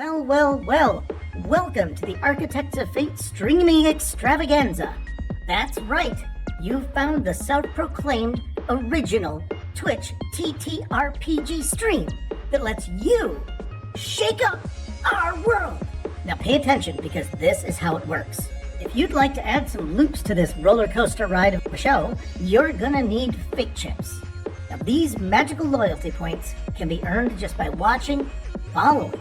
Well, well, well, welcome to the Architects of Fate streaming extravaganza. That's right, you've found the self-proclaimed original Twitch TTRPG stream that lets you shake up our world. Now pay attention because this is how it works. If you'd like to add some loops to this roller coaster ride of a show, you're gonna need fate chips. Now these magical loyalty points can be earned just by watching, following,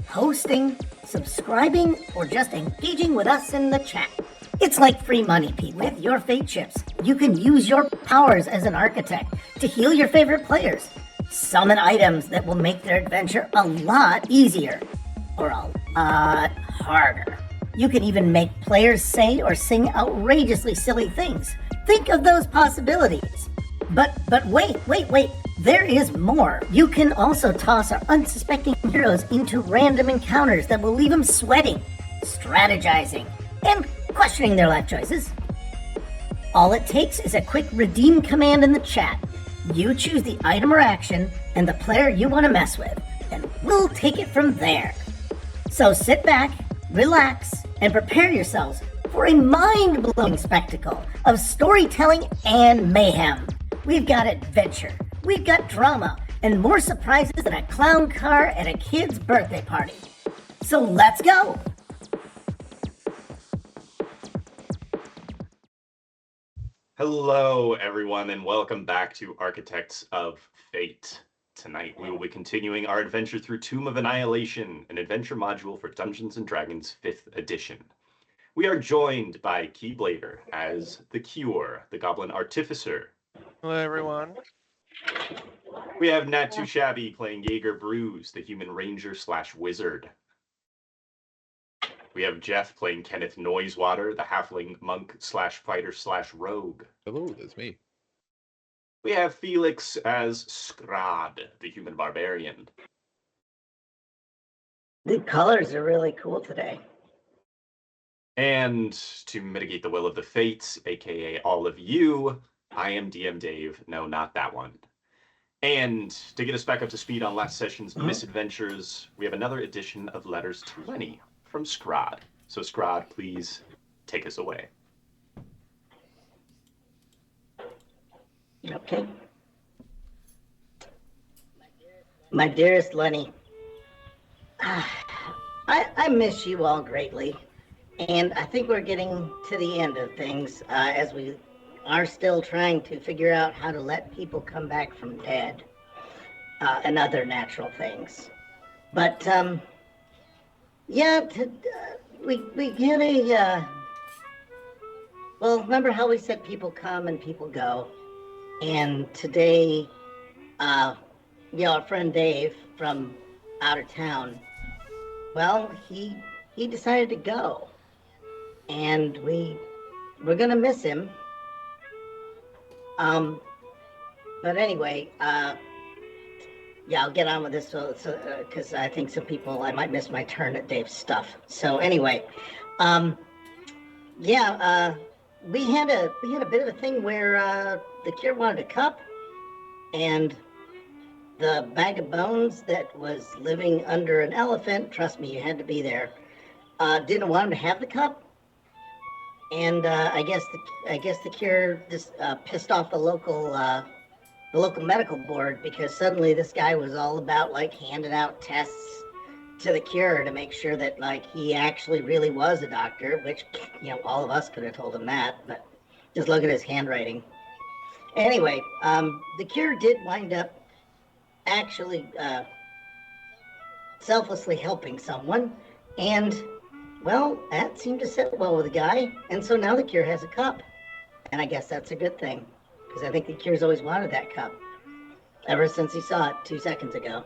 hosting, subscribing, or just engaging with us in the chat. It's like free money, people. With your fate chips, you can use your powers as an architect to heal your favorite players, summon items that will make their adventure a lot easier, or a lot harder. You can even make players say or sing outrageously silly things. Think of those possibilities. But wait, there is more. You can also toss our unsuspecting heroes into random encounters that will leave them sweating, strategizing, and questioning their life choices. All it takes is a quick redeem command in the chat. You choose the item or action and the player you want to mess with, and we'll take it from there. So sit back, relax, and prepare yourselves for a mind-blowing spectacle of storytelling and mayhem. We've got adventure, we've got drama, and more surprises than a clown car at a kid's birthday party. So let's go! Hello, everyone, and welcome back to Architects of Fate. Tonight, we will be continuing our adventure through Tomb of Annihilation, an adventure module for Dungeons & Dragons 5th edition. We are joined by Keyblader as the Cure, the Goblin Artificer. Hello, everyone. We have Nat Too Shabby playing Jaeger Bruise, the Human Ranger/Wizard. We have Jeff playing Kenneth Noisewater, the Halfling Monk/Fighter/Rogue. Hello, that's me. We have Felix as Scraaaahhhd, the Human Barbarian. The colors are really cool today. And to mitigate the will of the fates, aka all of you, I am DM Dave. No, not that one. And to get us back up to speed on last session's misadventures, we have another edition of Letters 20 from Scraaaahhd. So Scraaaahhd, please take us away. Okay. My dearest Lenny, I miss you all greatly, and I think we're getting to the end of things as we are still trying to figure out how to let people come back from dead and other natural things. But yeah, we get a well, remember how we said people come and people go? And today, our friend Dave from out of town, well, he decided to go, and we're gonna miss him. But anyway, yeah, I'll get on with this because I think some people, I might miss my turn at Dave's stuff. So anyway, yeah, we had a bit of a thing where the Cure wanted a cup, and the bag of bones that was living under an elephant, trust me, you had to be there, didn't want him to have the cup. And I guess the Cure just pissed off the local medical board, because suddenly this guy was all about like handing out tests to the Cure to make sure that like he actually really was a doctor, which all of us could have told him that, but just look at his handwriting. Anyway, the Cure did wind up actually selflessly helping someone, and well, that seemed to sit well with the guy, and so now the Cure has a cup. And I guess that's a good thing, because I think the Cure's always wanted that cup, ever since he saw it 2 seconds ago.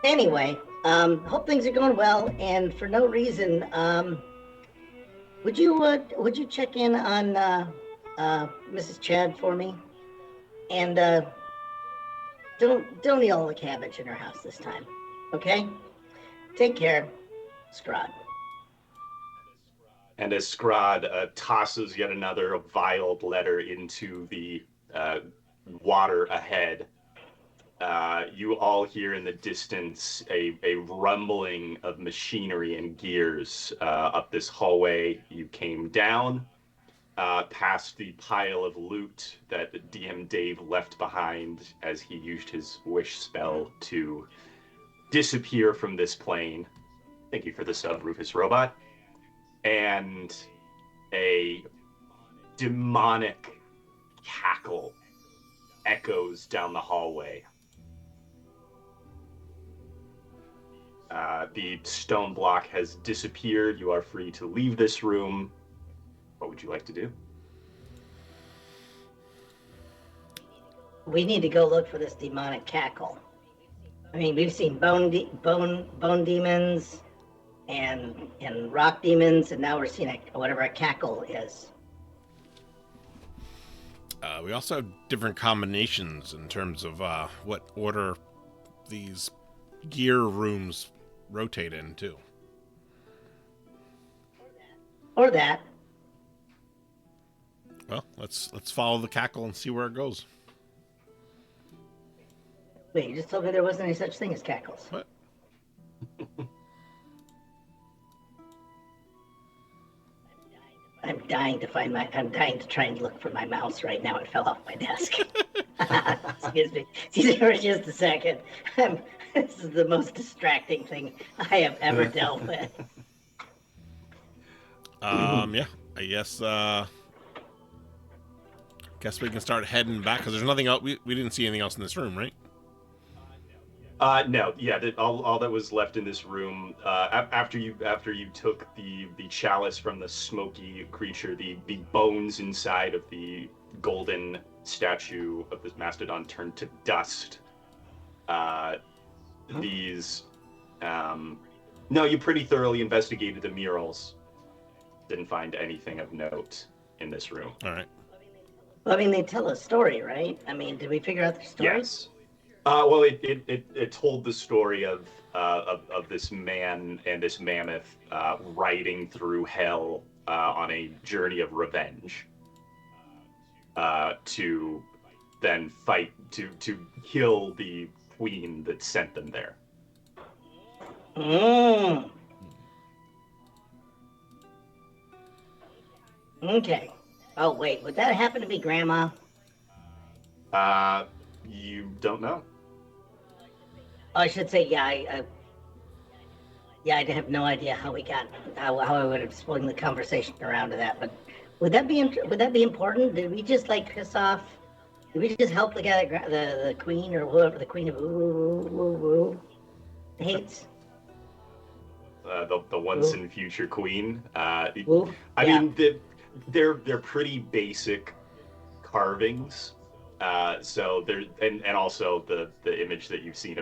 Anyway, hope things are going well, and for no reason, would you check in on Mrs. Chad for me? And don't eat all the cabbage in her house this time, okay? Take care, Scraaaahhd. And as Scraaaahhd tosses yet another vialed letter into the water ahead, You all hear in the distance a rumbling of machinery and gears up this hallway. You came down past the pile of loot that DM Dave left behind as he used his wish spell to disappear from this plane. Thank you for the sub, Rufus Robot. And a demonic cackle echoes down the hallway. The stone block has disappeared. You are free to leave this room. What would you like to do? We need to go look for this demonic cackle. I mean, we've seen bone demons and rock demons, and now we're seeing whatever a cackle is. We also have different combinations in terms of what order these gear rooms rotate in, too. Or that. Well, let's follow the cackle and see where it goes. Wait, you just told me there wasn't any such thing as cackles. What? I'm dying to try and look for my mouse right now. It fell off my desk. Excuse me. For just a second. This is the most distracting thing I have ever dealt with. Yeah, I guess we can start heading back because there's nothing else. We didn't see anything else in this room, right? No, yeah, all that was left in this room after you took the chalice from the smoky creature, the bones inside of the golden statue of this mastodon turned to dust. No, you pretty thoroughly investigated the murals. Didn't find anything of note in this room. All right. Well, I mean, they tell a story, right? I mean, did we figure out the story? Yes. Well, it told the story of this man and this mammoth riding through hell on a journey of revenge to then fight to kill the queen that sent them there. Okay. Oh, wait, would that happen to be Grandma? You don't know? Oh, I should say, yeah, I have no idea how I would have swung the conversation around to that, but would that be important? Did we just piss off? Did we just help the guy, the queen or whoever the queen of woo hates? The once and future queen. I Yeah. mean, they're pretty basic carvings. So there, and also the image that you've seen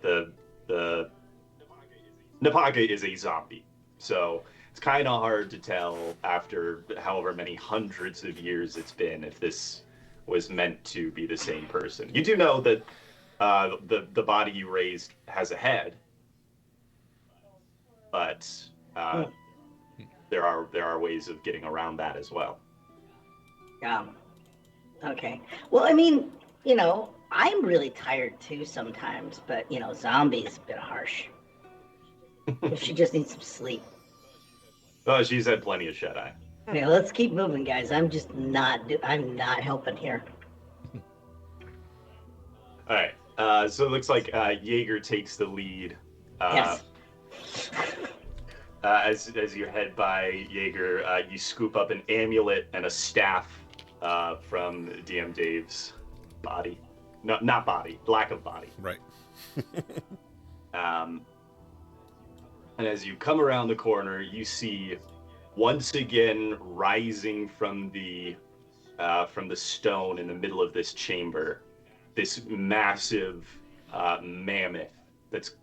the Napaka is a zombie. So it's kind of hard to tell after however many hundreds of years it's been if this was meant to be the same person. You do know that the body you raised has a head, but there are ways of getting around that as well. Yeah. Okay. Well, I mean, I'm really tired too sometimes, but zombies a bit harsh. She just needs some sleep. Oh, she's had plenty of shut-eye. Okay, let's keep moving, guys. I'm not helping here. All right. So it looks like Jaeger takes the lead. Yes. As you head by Jaeger, you scoop up an amulet and a staff from DM Dave's body. No, not body. Lack of body. Right. And as you come around the corner, you see once again rising from the stone in the middle of this chamber, this massive mammoth that's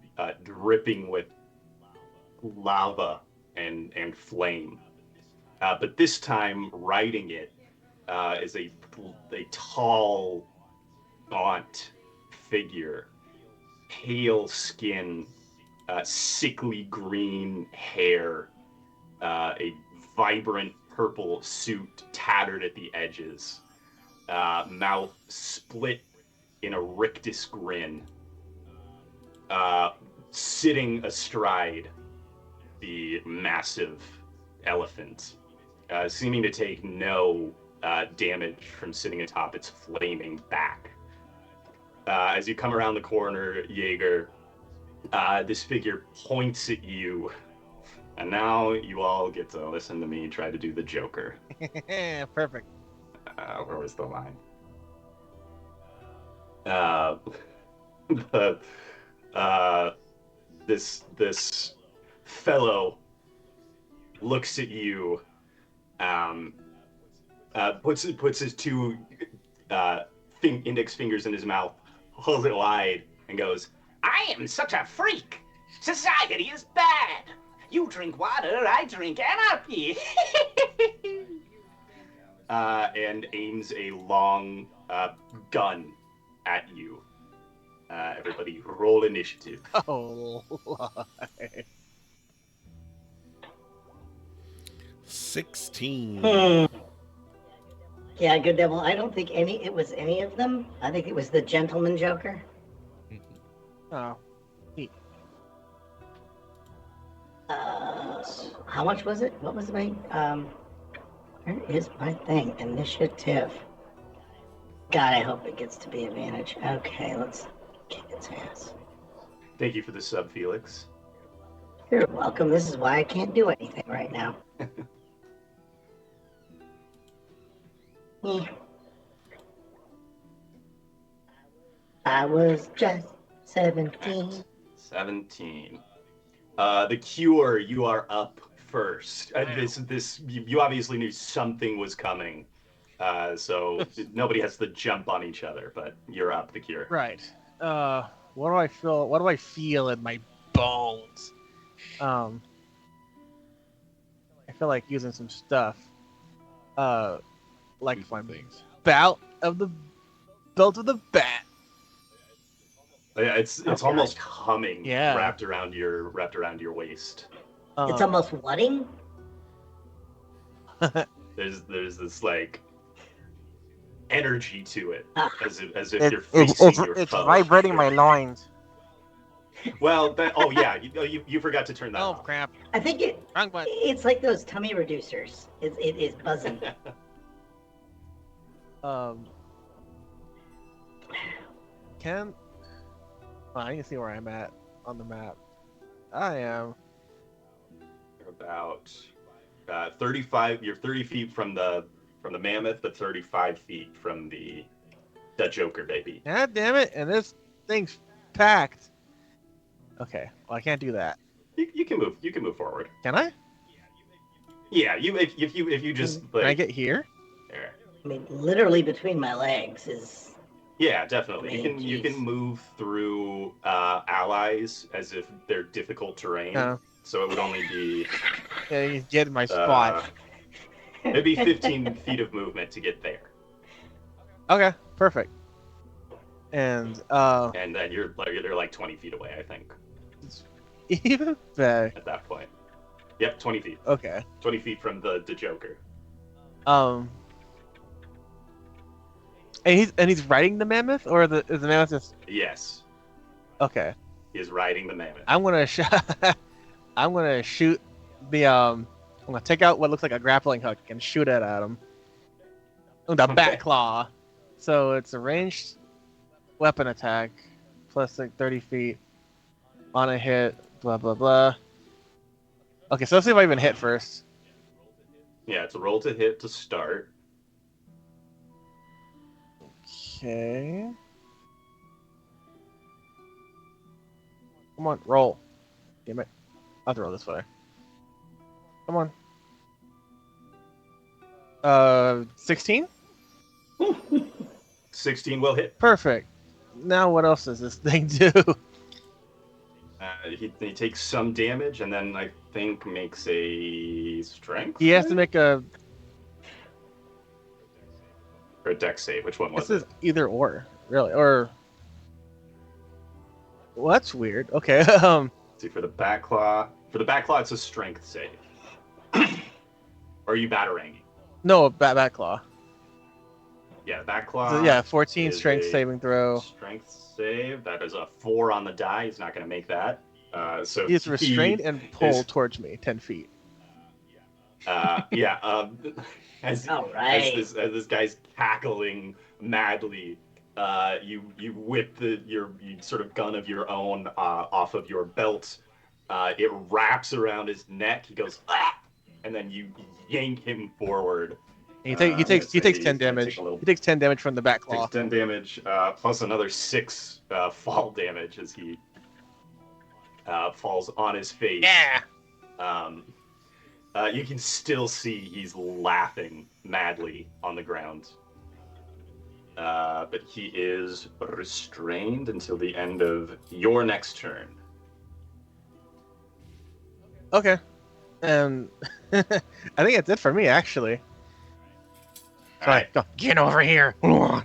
dripping with lava and flame. But this time, riding it is a tall, gaunt figure, pale skin, sickly green hair, a vibrant purple suit tattered at the edges, mouth split in a rictus grin, sitting astride the massive elephant, seeming to take no damage from sitting atop its flaming back. As you come around the corner, Jaeger, this figure points at you, and now you all get to listen to me try to do the Joker. Perfect. Where was the line? This fellow looks at you, puts his two index fingers in his mouth, holds it wide, and goes, "I am such a freak. Society is bad. You drink water, I drink anarchy." And aims a long gun at you. Everybody roll initiative. Oh, Lord. 16. Yeah, good devil. I don't think it was any of them. I think it was the gentleman Joker. Oh. How much was it? What was my where is my thing? Initiative. God, I hope it gets to be advantage. Okay, let's kick its ass. Thank you for the sub, Felix. You're welcome. This is why I can't do anything right now. Yeah. I was just 17. 17. The Cure, you are up first. You obviously knew something was coming, so nobody has to jump on each other. But you're up, the Cure. Right. What do I feel? What do I feel in my bones? I feel like using some stuff. Like if I'm belt of the bat. Yeah, it's almost humming, Yeah. wrapped around your waist. It's almost whatting? There's this like energy to it, as if you're It's facing your it's foe. vibrating my loins. Well, you forgot to turn that Oh off. crap! I think Wrong button. it's like those tummy reducers. It is buzzing. I need to see where I'm at on the map. I am About 35. You're 30 feet from the Mammoth, but 35 feet from the Joker, baby. God damn it! And this thing's packed. Okay, well I can't do that. You can move. You can move forward. Can I? Yeah, if you just like. Can I get here? There. I mean, literally between my legs is. Yeah, definitely. Man, You can move through allies as if they're difficult terrain. Oh. So it would only be Yeah, you get in my spot. maybe 15 feet of movement to get there, Okay, perfect. And and then you're like 20 feet away, I think, even better. at that point. Yep, 20 feet. Okay. 20 feet from the Joker. And he's riding the mammoth, or is the mammoth just Yes, okay? he is riding the Mammoth. I'm gonna shoot the I'm gonna take out what looks like a grappling hook and shoot it at him. With a bat claw. So it's a ranged weapon attack plus like 30 feet on a hit. Blah blah blah. Okay, so let's see if I even hit first. Yeah, it's a roll to hit to start. Okay. Come on, roll. Damn it. I'll have to roll this way. Come on. 16? 16 will hit. Perfect. Now what else does this thing do? He takes some damage, and then I think makes a strength. He has to make a... Or a dex save. Which one was This it? is either or, really. Or... Well, that's weird. Okay. Let's see, for the back claw, it's a strength save. Or are you batarangi? No, bat claw. Yeah, back claw. So, yeah, 14 is strength a saving throw. Strength save. That is a 4 on the die. He's not going to make that. So He is restrained and pulled is, towards me 10 feet. yeah. As All right. as this guy's cackling madly, you whip your sort of gun of your own off of your belt. It wraps around his neck. He goes, ah! And then you yank him forward. He takes 10 damage. He takes 10 damage from the back claw. Takes 10 damage, plus another 6 fall damage as he falls on his face. Yeah. You can still see he's laughing madly on the ground. But he is restrained until the end of your next turn. Okay. I think that's it for me, actually. All right. Go, get over here. No,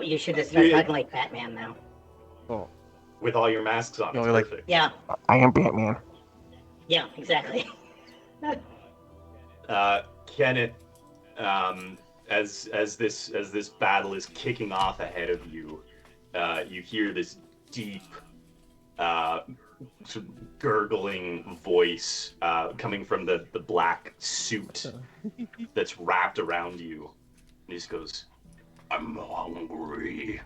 you should have started talking like Batman now. Oh, With all your masks on, it's No, like- perfect. Yeah, I am Batman. yeah, exactly. Kenneth, as this battle is kicking off ahead of you, you hear this deep, sort of gurgling voice coming from the black suit that's wrapped around you. And he just goes, "I'm hungry."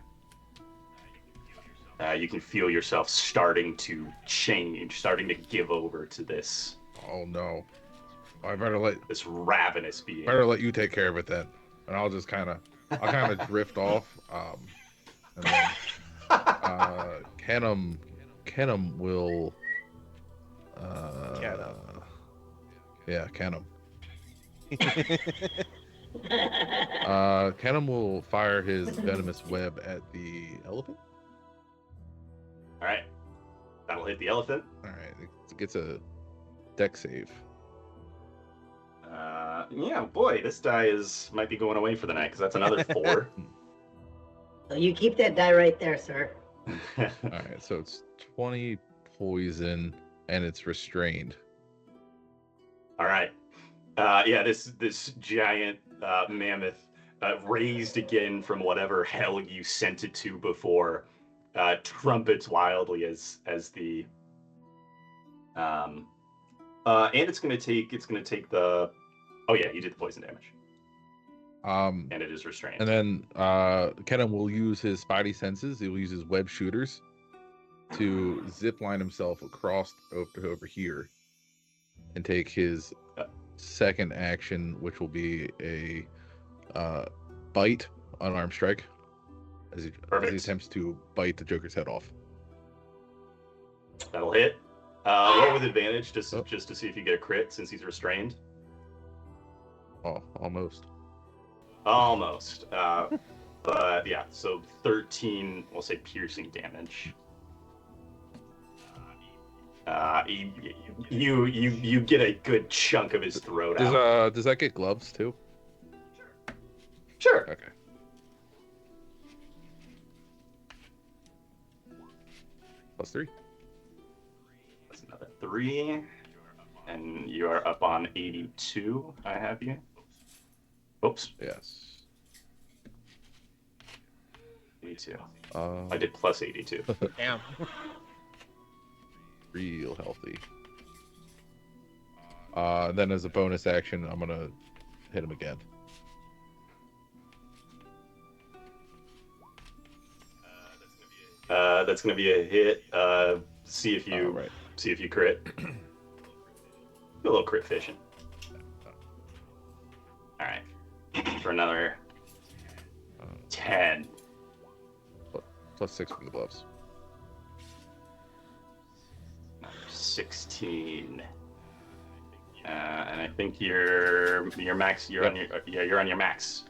You can feel yourself starting to change, starting to give over to this Oh no. I this ravenous being. better let you take care of it then. And I'll just kinda drift off. And then Kenham will Kenham. Kenham will fire his venomous web at the elephant. All right, that'll hit the elephant. All right, it gets a deck save. Yeah, boy, this die might be going away for the night because that's another 4. So you keep that die right there, sir. All right, so it's 20 poison and it's restrained. All right. Yeah, this giant mammoth raised again from whatever hell you sent it to before, trumpets wildly as the and it's gonna take the you did the poison damage. And it is restrained. And then Kenan will use his spidey senses. He will use his web shooters to zip line himself across over here and take his second action, which will be a bite, unarmed strike, as he attempts to bite the Joker's head off. That'll hit. Roll with advantage just to see if you get a crit since he's restrained. Oh, almost. Almost. But yeah, so 13, we'll say piercing damage. You get a good chunk of his throat out. Does that get gloves too? Sure. Okay. +3. That's another 3. And you are up on 82, I have you. Oops. Yes. 82. I I did plus 82. Damn. Real healthy. Then as a bonus action, I'm gonna hit him again. That's gonna be a hit. See if you Right. see if you crit. Do a little crit fishing. All right, for another 10. +6 from the gloves. 16. And I think your max. You're on your max.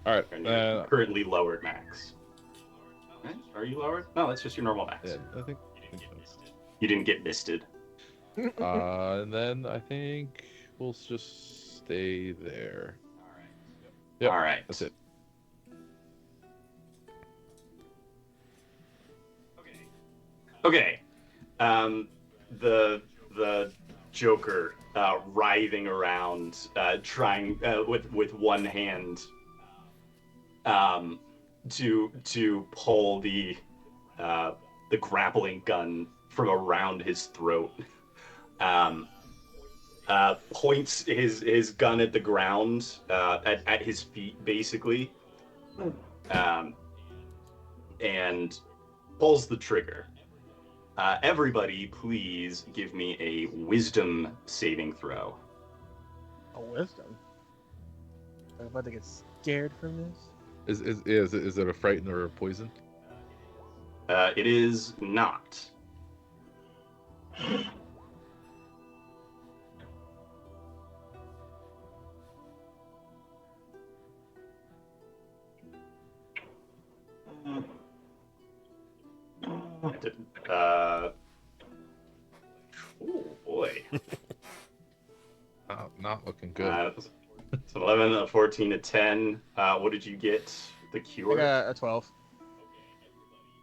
All right. And you're currently lowered max. Right? Are you lowered? No, that's just your normal max. Yeah, I think You didn't get misted. so. And then I think we'll just stay there. Yep, All right. that's it. Okay. The Joker writhing around, trying with one hand to pull the grappling gun from around his throat. Points his gun at the ground, at his feet, basically, and pulls the trigger. Everybody, please give me a wisdom saving throw. A wisdom. I'm about to get scared from this. Is it a frighten or a poison? It is not. Oh boy. Not looking good. It's 11, a 14, a 10. What did you get? The I cure? got a 12.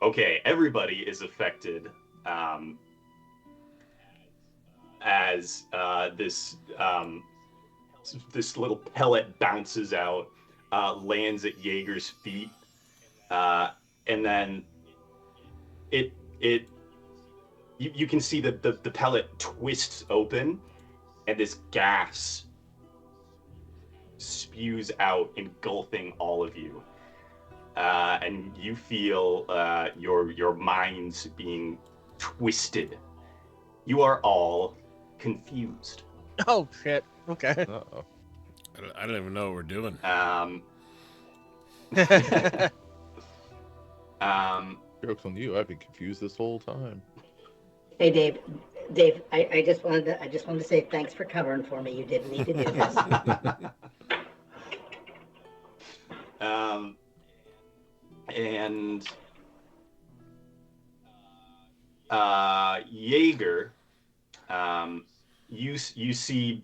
Okay, everybody is affected as this little pellet bounces out, lands at Jaeger's feet, and then you can see the pellet twists open, and this gas spews out, engulfing all of you. And you feel your minds being twisted. You are all confused. Oh shit. Okay. Uh-oh. I don't even know what we're doing. Joke's on you. I've been confused this whole time. Hey, Dave. Dave, I just wanted to say thanks for covering for me. You didn't need to do this. And Jaeger, you see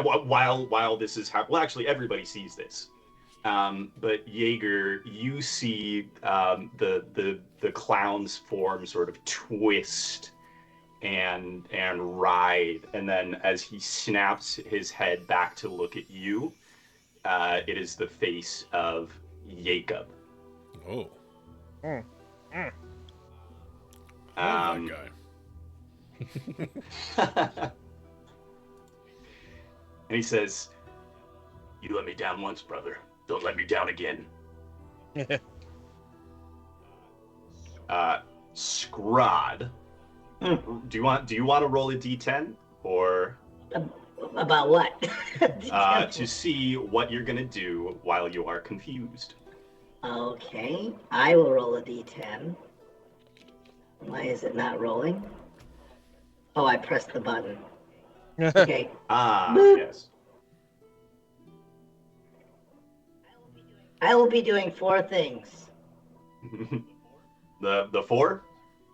while this is happening. Well, actually, everybody sees this. But Jaeger, you see the clown's form sort of twist and writhe, and then as he snaps his head back to look at you, it is the face of Jacob. Oh. Mm. Mm. Love that guy. And he says, "You let me down once, brother. Don't let me down again." Scraaaahhhd, do you want to roll a d10 or About what? to see what you're gonna do while you are confused? Okay, I will roll a d10. Why is it not rolling? Oh, I pressed the button. Okay. Boop. Yes. I will be doing 4 things. The 4?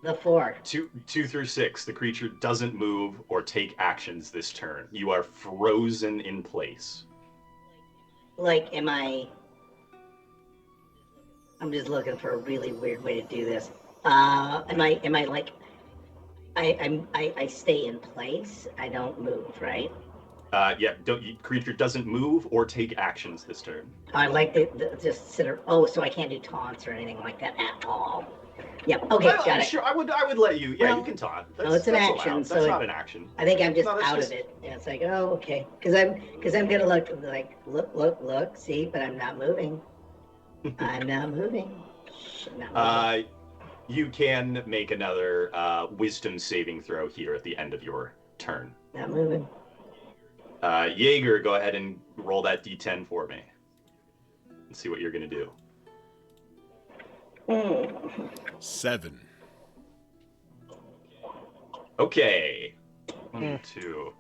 The 4. 2 through 6. The creature doesn't move or take actions this turn. You are frozen in place. Like, I'm just looking for a really weird way to do this. Am I like, I stay in place. I don't move, right? Yeah. Creature doesn't move or take actions this turn. I like to just sit. So I can't do taunts or anything like that at all. Yep. Okay, got it. Sure, I would let you. Yeah, Well, you can taunt. it's an that's action, allowed. so That's not an action. I think I'm just No, that's out just- of it. Yeah, it's like, oh, okay, because I'm gonna look, see, but I'm not moving. I'm not moving. You can make another wisdom saving throw here at the end of your turn. Not moving. Jaeger, go ahead and roll that d10 for me. Let's see what you're gonna do. 7. Okay. 1, 2,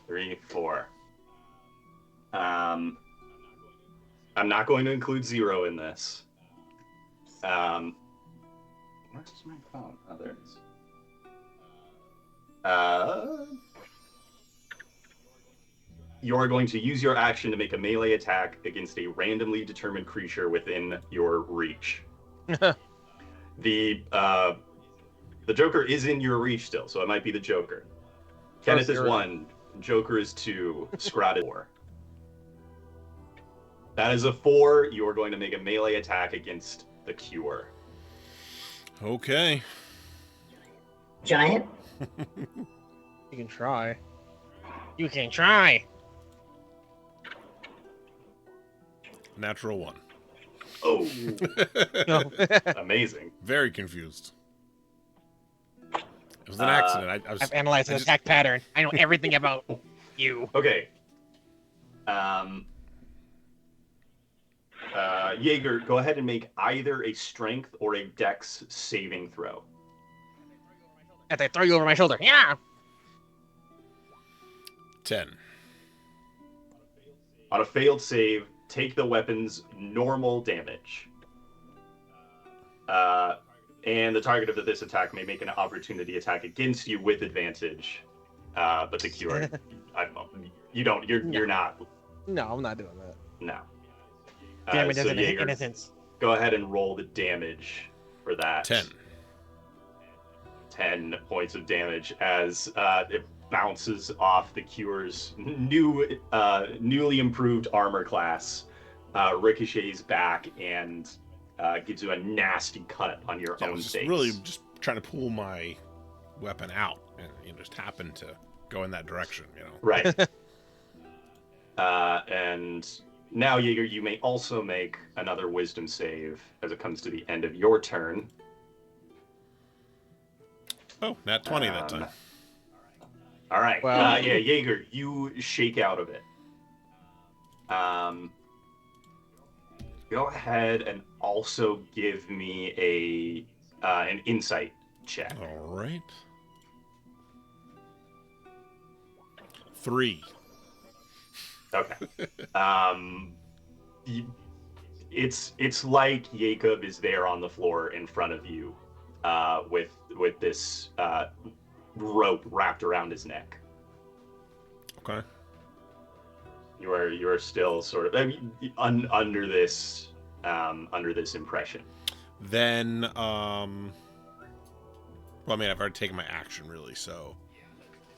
3, 4. I'm not going to include 0 in this. Where's my phone? Oh, there it is. You're going to use your action to make a melee attack against a randomly determined creature within your reach. The Joker is in your reach still, so it might be the Joker. Kenneth is zero. 1, Joker is 2, Scraaaahhhd is 4. That is a 4. You are going to make a melee attack against the Cure. Okay. Giant? You can try. You can try. Natural 1. Oh, No. amazing. Very confused. It was an accident. I was, I've analyzed I the just- attack pattern. I know everything about you. Okay. Jaeger, go ahead and make either a strength or a dex saving throw. As I throw you over my shoulder. Yeah. 10. On a failed save, take the weapon's normal damage. And the target of this attack may make an opportunity attack against you with advantage. But the Cure, you're not. No, I'm not doing that. No. Damage So doesn't Jaeger, innocence. go ahead and roll the damage for that. 10. 10 points of damage as it bounces off the Cure's newly improved armor class, ricochets back, and gives you a nasty cut on your Yeah, I own was just face. really just trying to pull my weapon out, and just happened to go in that direction. Right. And now, Jaeger, you may also make another wisdom save as it comes to the end of your turn. Oh, nat 20 that time. All right. Wow. Yeah, Jaeger, you shake out of it. Go ahead and also give me an insight check. All right. 3. Okay. It's like Jacob is there on the floor in front of you, with this rope wrapped around his neck. Okay. You are still sort of under this impression. Then, well, I mean, I've already taken my action, really, so.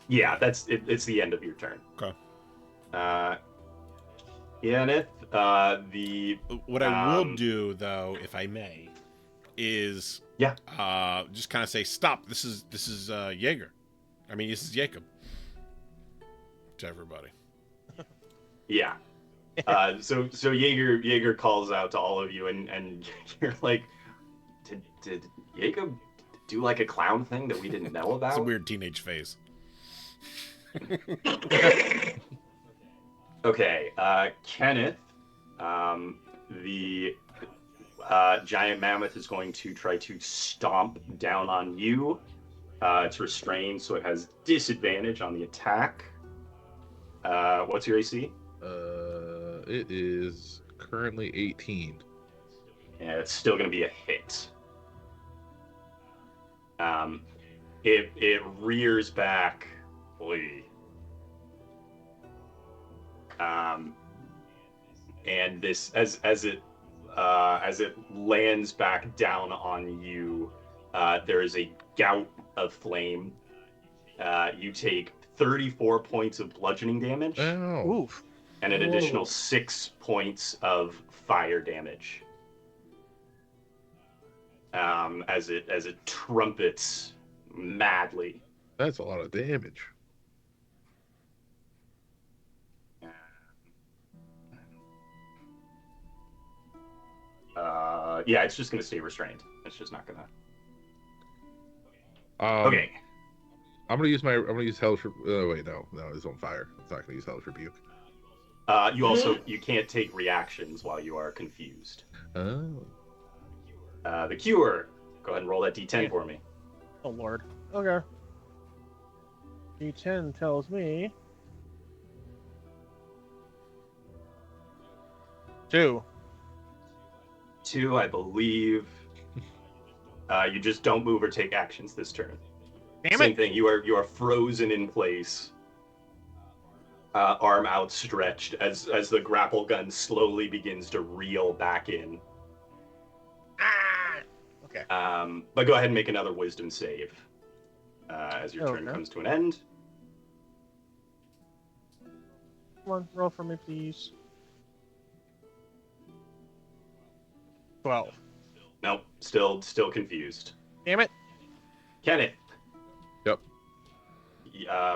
Yeah, it's the end of your turn. Okay. Yeneth, What I will do, though, if I may, is just kind of say, "Stop! This is Jaeger. I mean, this is Jacob." To everybody. Yeah. So Jaeger calls out to all of you, and you're like, did Jacob do like a clown thing that we didn't know about? It's a weird teenage phase. Okay, Kenneth, the giant mammoth is going to try to stomp down on you. It's restrained, so it has disadvantage on the attack. What's your AC? It is currently 18. Yeah, it's still going to be a hit. It rears back. Oy. And this as it lands back down on you, there is a gout of flame. You take 34 points of bludgeoning damage Oh, Oof. and an additional 6 points of fire damage. As it trumpets madly. that's a lot of damage. Yeah, it's just gonna stay restrained. It's just not gonna. Okay. Okay. I'm gonna use Hellish. Oh wait, no, it's on fire. It's not gonna use Hellish Rebuke. You can't take reactions while you are confused. Oh. The Cure. Go ahead and roll that D10 for me. Oh lord. Okay. D10 tells me 2. 2, I believe. You just don't move or take actions this turn. Damn Same it. thing. You are frozen in place. Arm outstretched as the grapple gun slowly begins to reel back in. Ah! Okay. But go ahead and make another wisdom save as your turn Okay. comes to an end. Come on, roll for me, please. 12. Nope, still confused. Damn it. Kenneth. Yep.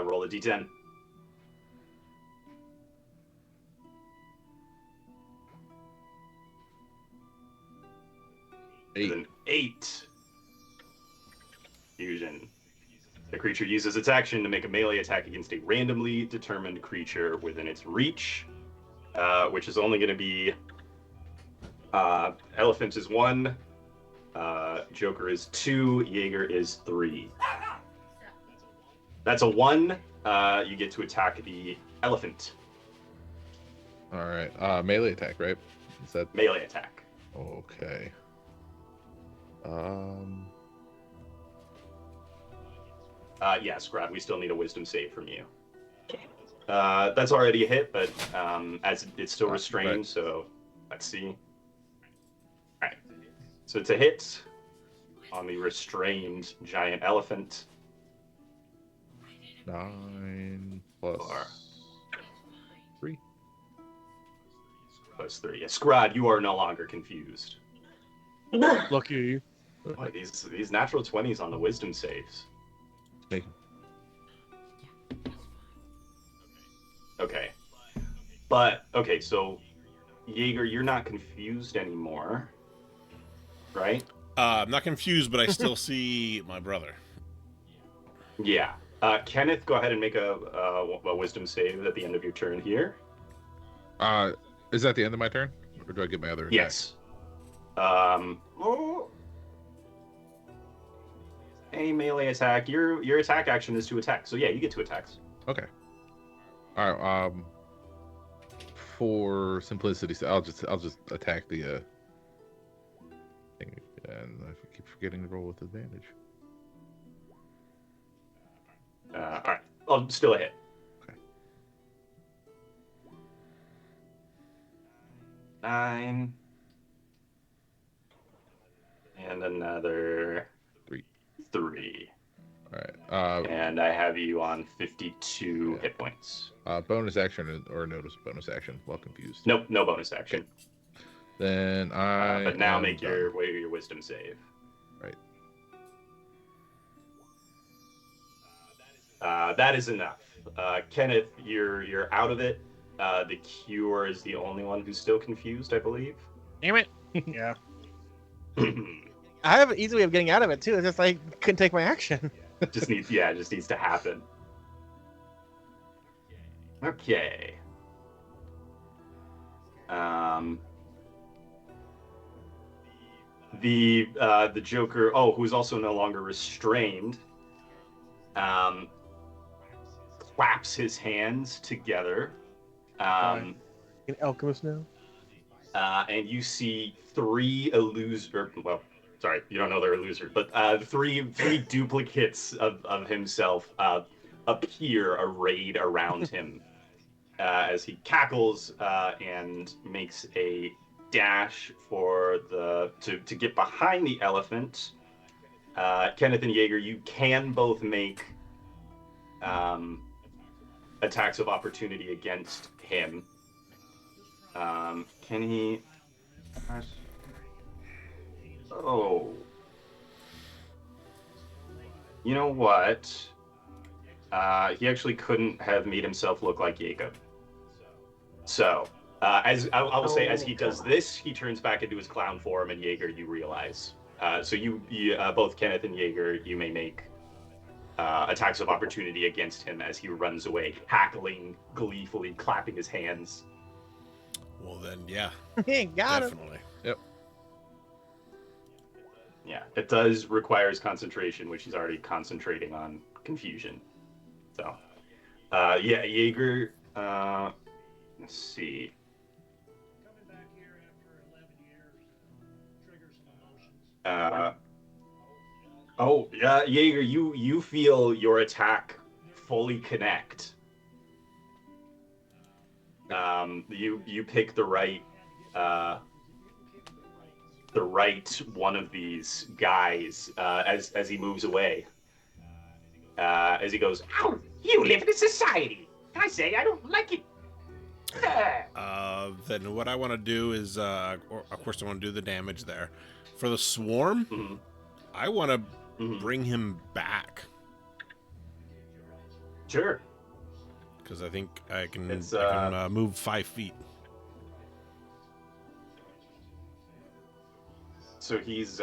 Roll a d10. 8. An 8. Fusion. The creature uses its action to make a melee attack against a randomly determined creature within its reach, which is only going to be Elephant is 1, Joker is 2, Jaeger is 3. That's a 1. You get to attack the elephant. All right. Melee attack, right? Is that Melee attack. okay? Yeah, Scrad, we still need a wisdom save from you. That's already a hit, but as it's still restrained, right. So let's see. Alright. So it's a hit on the restrained giant elephant. 9 plus 3. Plus 3. Yeah, Scrad, you are no longer confused. Lucky. Boy, these natural 20s on the wisdom saves. Make Okay. But, okay, so, Jaeger, you're not confused anymore, right? I'm not confused, but I still see my brother. Yeah. Kenneth, go ahead and make a wisdom save at the end of your turn here. Is that the end of my turn, or do I get my other? Attack? Yes. A melee attack. Your attack action is to attack. So yeah, you get 2 attacks. Okay. All right. For simplicity's sake, I'll just attack the thing, and I keep forgetting to roll with advantage. All right. Oh, still a hit. Okay. 9. And another 3. All right. And I have you on 52 Yeah. hit points. Bonus action or notice bonus action. Well, confused. Nope, no bonus action. Then I. But now am make done. your wisdom save. Right. That is enough. Kenneth, you're out of it. The Cure is the only one who's still confused, I believe. Damn it. Yeah. I have an easy way of getting out of it too. It's just I couldn't take my action. just needs to happen. Okay. The Joker, who's also no longer restrained, claps his hands together. An alchemist now. And you see 3 illusory. Well, sorry, you don't know they're illusory, but 3 duplicates of himself appear arrayed around him as he cackles and makes a dash for to get behind the elephant. Kenneth and Jaeger, you can both make attacks of opportunity against him. Can he? Oh. You know what? He actually couldn't have made himself look like Jacob. So, as I will say, as he does this, he turns back into his clown form, and Jaeger, you realize. So you both Kenneth and Jaeger, you may make attacks of opportunity against him as he runs away, cackling gleefully, clapping his hands. Well then, yeah, Got him. definitely. Yep. Yeah, it does requires concentration, which he's already concentrating on confusion. So, yeah, Jaeger. Let's see. Coming back here after 11 years trigger some emotions. Yeah, Jaeger, you feel your attack fully connect. You pick the right one of these guys as he moves away. As he goes, "Ow! You live in a society. I say I don't like it." Then what I want to do is, of course, I want to do the damage there. For the swarm, I want to bring him back. Sure. Because I think I can move 5 feet. So he's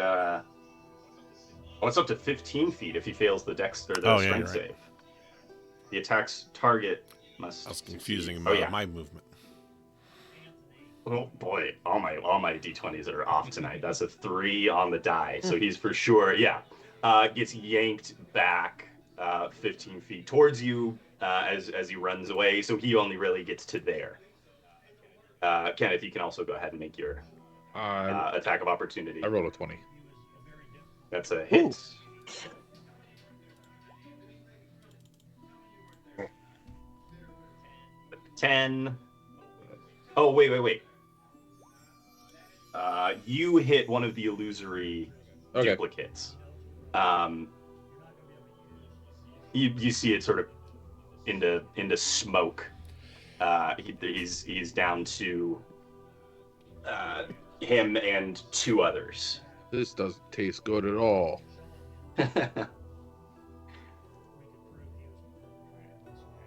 it's up to 15 feet if he fails the dex or the strength save. The attack's target must. I was confusing succeed. my movement. Oh boy, all my d20s are off tonight. That's a 3 on the die, so he's for sure. Gets yanked back 15 feet towards you as he runs away. So he only really gets to there. Kenneth, you can also go ahead and make your attack of opportunity. I rolled a 20. That's a hit. Ooh. 10. Oh, wait. You hit one of the illusory duplicates. You see it sort of into smoke. He's down to him and 2 others. This doesn't taste good at all. All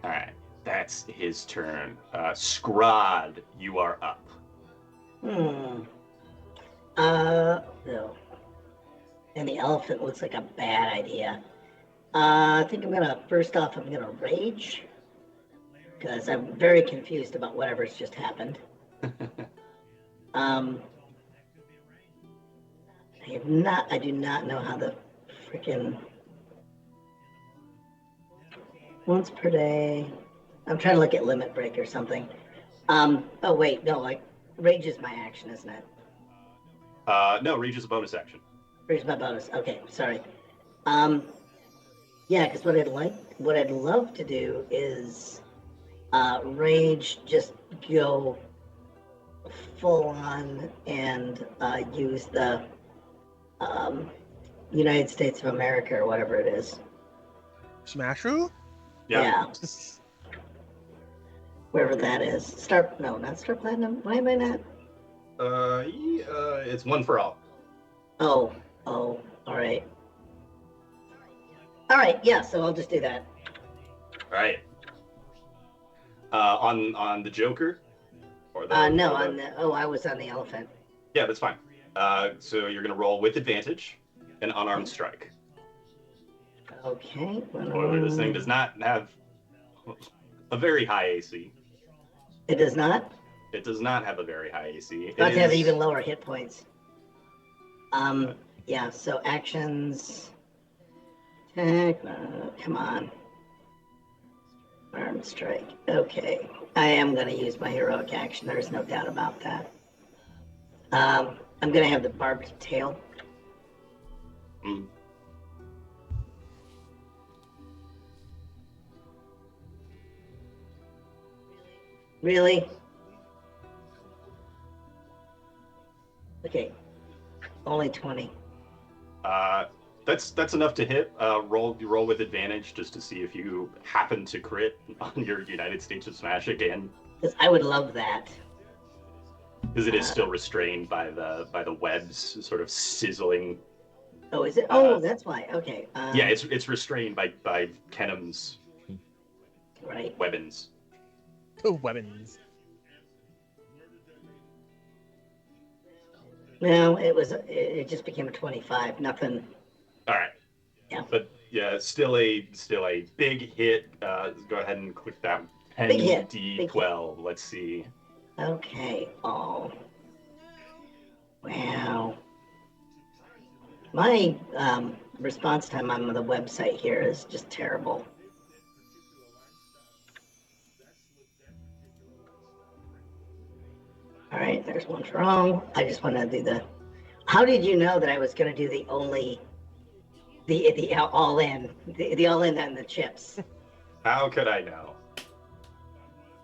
right, that's his turn. Scraaaahhhd, you are up. No. And the elephant looks like a bad idea. I think I'm gonna rage. Because I'm very confused about whatever's just happened. I do not know how the freaking once per day. I'm trying to look at limit break or something. Oh wait, no, rage is my action, isn't it? No, rage is a bonus action. Rage is my bonus. Okay, sorry. Yeah, because what I'd love to do is rage, just go full on and use the United States of America or whatever it is. Smashroo? Yeah. Wherever that is. Not Star Platinum. Why am I not? It's one for all. Oh, all right. All right, yeah, so I'll just do that. All right. On the Joker? Or the, I was on the elephant. Yeah, that's fine. So you're gonna roll with advantage, an unarmed strike. Okay. Spoiler, this thing does not have a very high AC. It does not? It does not have a very high AC. About to have even lower hit points. Yeah, so actions. Attack, come on. Armed strike. Okay. I am going to use my heroic action. There's no doubt about that. I'm going to have the barbed tail. Really? Okay. Only 20. That's enough to hit. You roll with advantage just to see if you happen to crit on your United States of Smash again. Because I would love that. Because it is still restrained by the webs, sort of sizzling. Oh, is it? Oh, that's why. Okay. Yeah, it's restrained by Kenham's weapons. Weapons. No, it just became a 25. Nothing. All right. Yeah. But yeah, still a big hit. Go ahead and click that 10d12. Let's see. Okay. Oh. Wow. My response time on the website here is just terrible. All right, there's one wrong. I just want to do the. How did you know that I was going to do the all in, the all in on the chips? How could I know?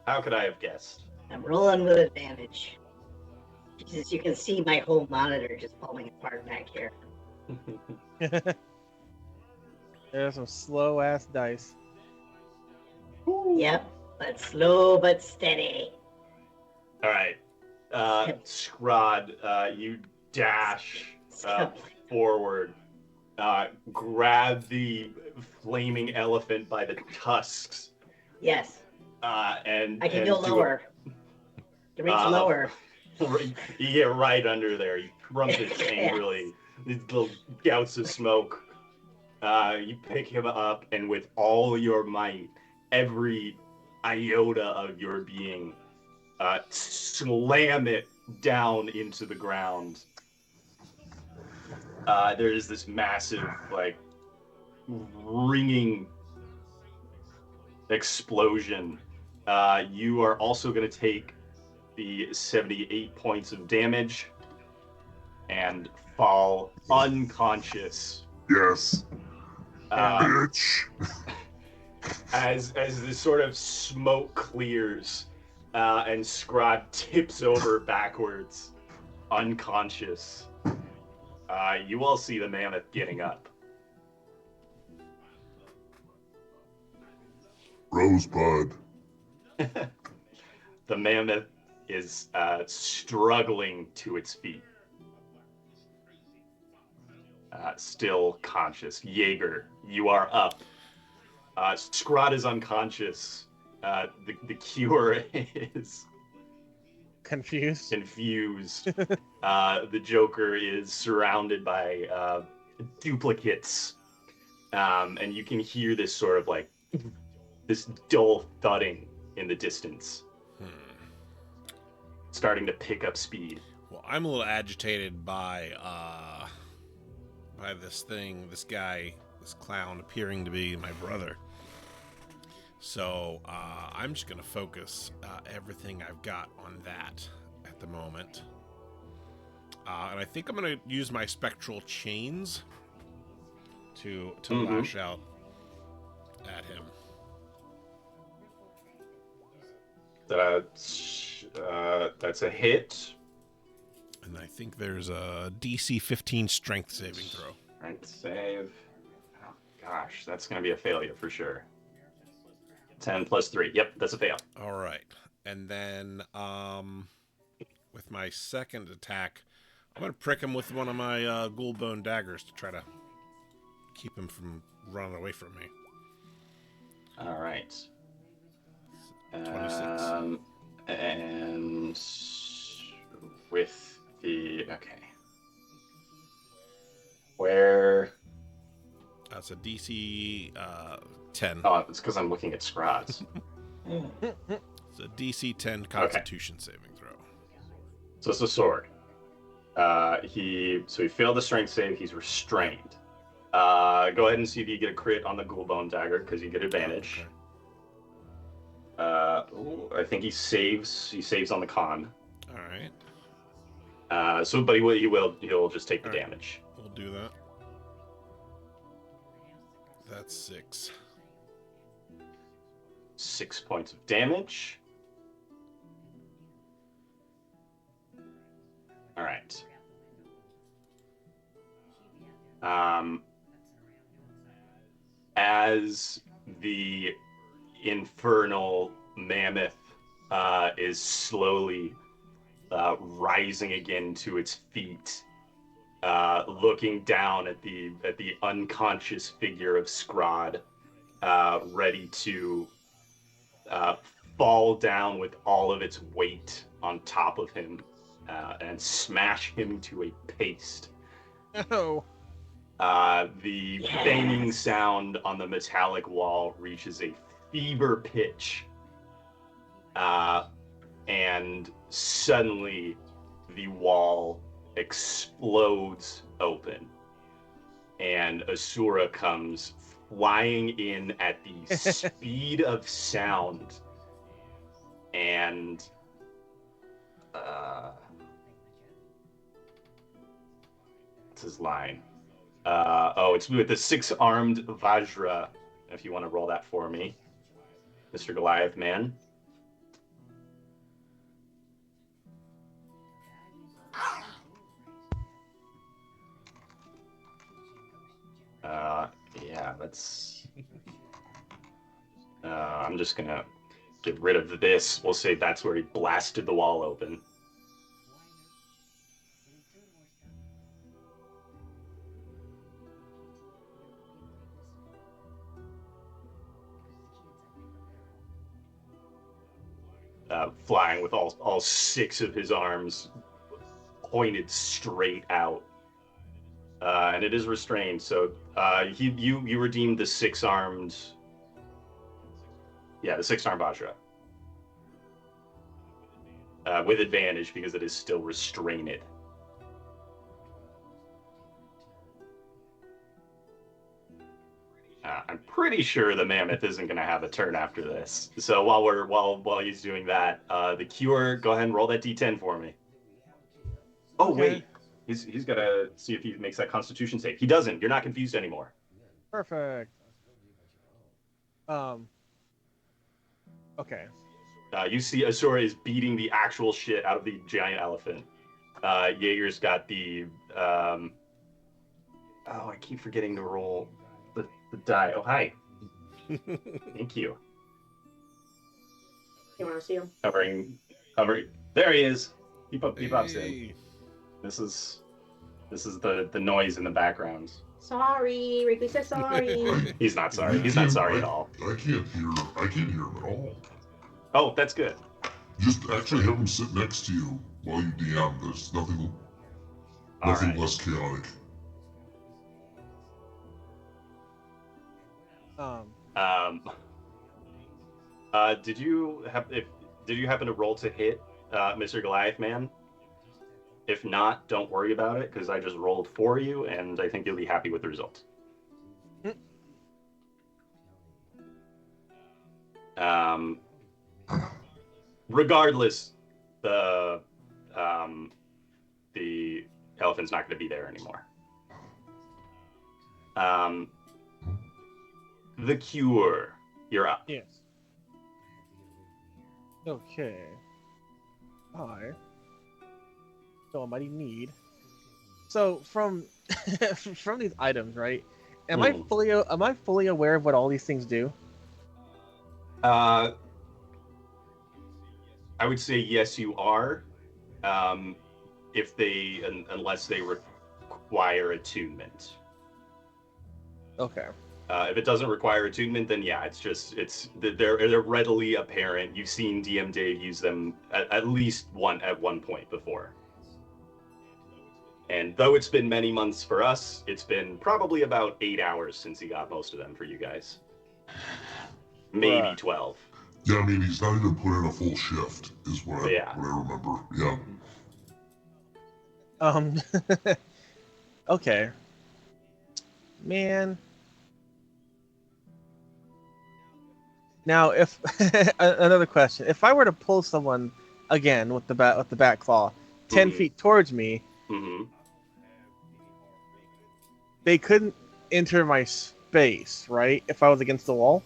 How could I have guessed? I'm rolling with advantage. Jesus, you can see my whole monitor just falling apart back here. There's some slow ass dice. Yep, but slow but steady. All right. Scraaaahhhd, you dash forward, grab the flaming elephant by the tusks. Yes. And I can go do lower. To reach lower. You get right under there. You trumpet angrily. These little gouts of smoke. You pick him up, and with all your might, every iota of your being, slam it down into the ground. There is this massive, like, ringing explosion. You are also going to take the 78 points of damage and fall unconscious. Yes. Bitch. As this sort of smoke clears, and Scraaaahhhd tips over backwards, unconscious. You all see the mammoth getting up. Rosebud. The mammoth is struggling to its feet. Still conscious. Jaeger, you are up. Scraaaahhhd is unconscious. The cure is Confused. The Joker is surrounded by duplicates. And you can hear this sort of like this dull thudding in the distance. Starting to pick up speed. Well, I'm a little agitated by this guy, this clown appearing to be my brother. So I'm just gonna focus everything I've got on that at the moment. And I think I'm gonna use my spectral chains to lash out at him. That's a hit. And I think there's a DC 15 strength saving throw. Strength save. Oh, gosh, that's going to be a failure for sure. 10 plus 3. Yep, that's a fail. All right. And then with my second attack, I'm going to prick him with one of my ghoul bone daggers to try to keep him from running away from me. All right. 26. And with the... Okay. Where... That's a DC 10. Oh, it's because I'm looking at Scraaaahhhd's. It's a DC 10 Constitution saving throw. So it's a sword. He failed the strength save. He's restrained. Go ahead and see if you get a crit on the ghoul bone dagger because you get advantage. Okay. I think he saves. He saves on the con. All right. But he'll just take the damage. We'll do that. That's 6. 6 points of damage. All right. As the infernal mammoth is slowly rising again to its feet, looking down at the unconscious figure of Scraaaahhd, ready to fall down with all of its weight on top of him and smash him to a paste. No. The banging sound on the metallic wall reaches a fever pitch, and suddenly the wall explodes open, and Asura comes flying in at the speed of sound, and what's his line? It's with the 6-armed Vajra, if you want to roll that for me, Mr. Goliath Man. Yeah, that's... I'm just gonna... get rid of this. We'll say that's where he blasted the wall open. Flying with all 6 of his arms pointed straight out. And it is restrained, so you redeemed the 6-armed... Yeah, the 6-armed Vajra. With advantage, because it is still restrained. I'm pretty sure the Mammoth isn't going to have a turn after this. So while he's doing that, the Cure, go ahead and roll that D10 for me. Oh, Okay. wait. He's got to see if he makes that Constitution save. He doesn't. You're not confused anymore. Perfect. Okay. You see Asura is beating the actual shit out of the giant elephant. Jaeger's got the... I keep forgetting to roll the die. Oh, hi. Thank you. You want to see him? Hovering. There he is. He pops in. Hey. This is the noise in the background. Sorry, Ricky said sorry. He's not sorry. He's not sorry at all. I can't hear him at all. Oh, that's good. Just actually have him sit next to you while you DM. There's nothing right. less chaotic. Did you happen to roll to hit Mr. Goliath Man? If not, don't worry about it, because I just rolled for you, and I think you'll be happy with the result. Regardless, the elephant's not going to be there anymore. The Cure, you're up. Yes. Okay. Hi. So I mighty need. So from from these items, right? Am I fully aware of what all these things do? I would say yes, you are. Unless they require attunement. Okay. If it doesn't require attunement, then yeah, they're readily apparent. You've seen DM Dave use them at least at one point before. And though it's been many months for us, it's been probably about 8 hours since he got most of them for you guys. Maybe 12. Yeah, I mean, he's not even put in a full shift, is what I remember. Yeah. Okay. Man. Now, if another question: if I were to pull someone again with the bat claw 10 feet towards me, they couldn't enter my space, right? If I was against the wall.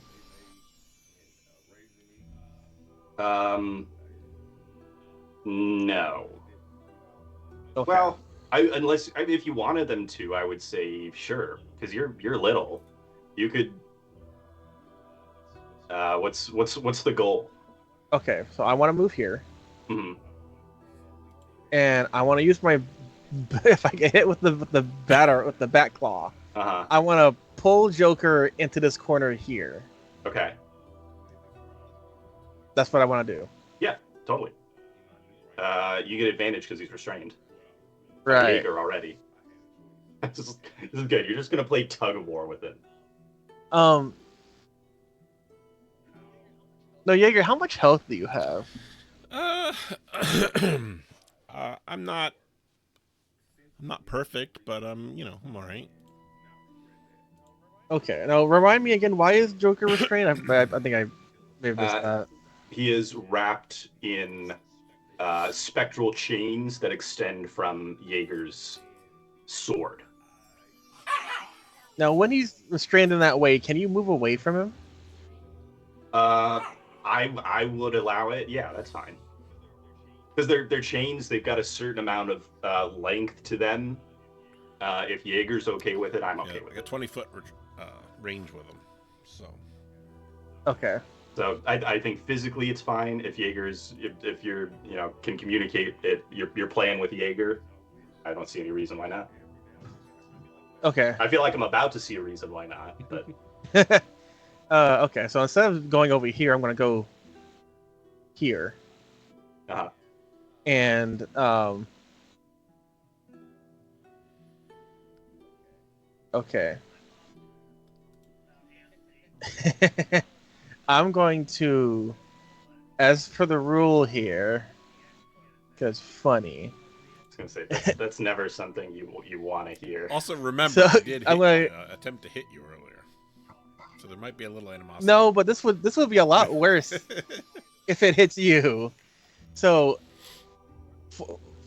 No. Okay. Well, if you wanted them to, I would say sure, because you're little. You could. What's the goal? Okay, so I want to move here, Mm-hmm. and I want to use my. If I get hit with the bat claw, I want to pull Joker into this corner here. Okay. That's what I want to do. Yeah, totally. You get advantage because he's restrained. Right. Jaeger already. This is good. You're just gonna play tug of war with it. No, Jaeger, how much health do you have? I'm not perfect, but I'm all right. Okay, now remind me again, why is Joker restrained? I think I may have missed that. He is wrapped in spectral chains that extend from Jaeger's sword. Now, when he's restrained in that way, can you move away from him? I would allow it. Yeah, that's fine. Because they're chains, they've got a certain amount of length to them. If Jaeger's okay with it, I'm okay with I got it. 20-foot range with him. So. Okay. So I think physically it's fine if Jaeger's if you're can communicate it you're playing with Jaeger. I don't see any reason why not. Okay. I feel like I'm about to see a reason why not, but okay, so instead of going over here, I'm gonna go here. uh-huh. And okay. I'm going to, as for the rule here, because funny. I was gonna say that's never something you want to hear. Also, remember, So, I did I'm gonna- attempt to hit you earlier, so there might be a little animosity. No, but this would be a lot worse if it hits you. So,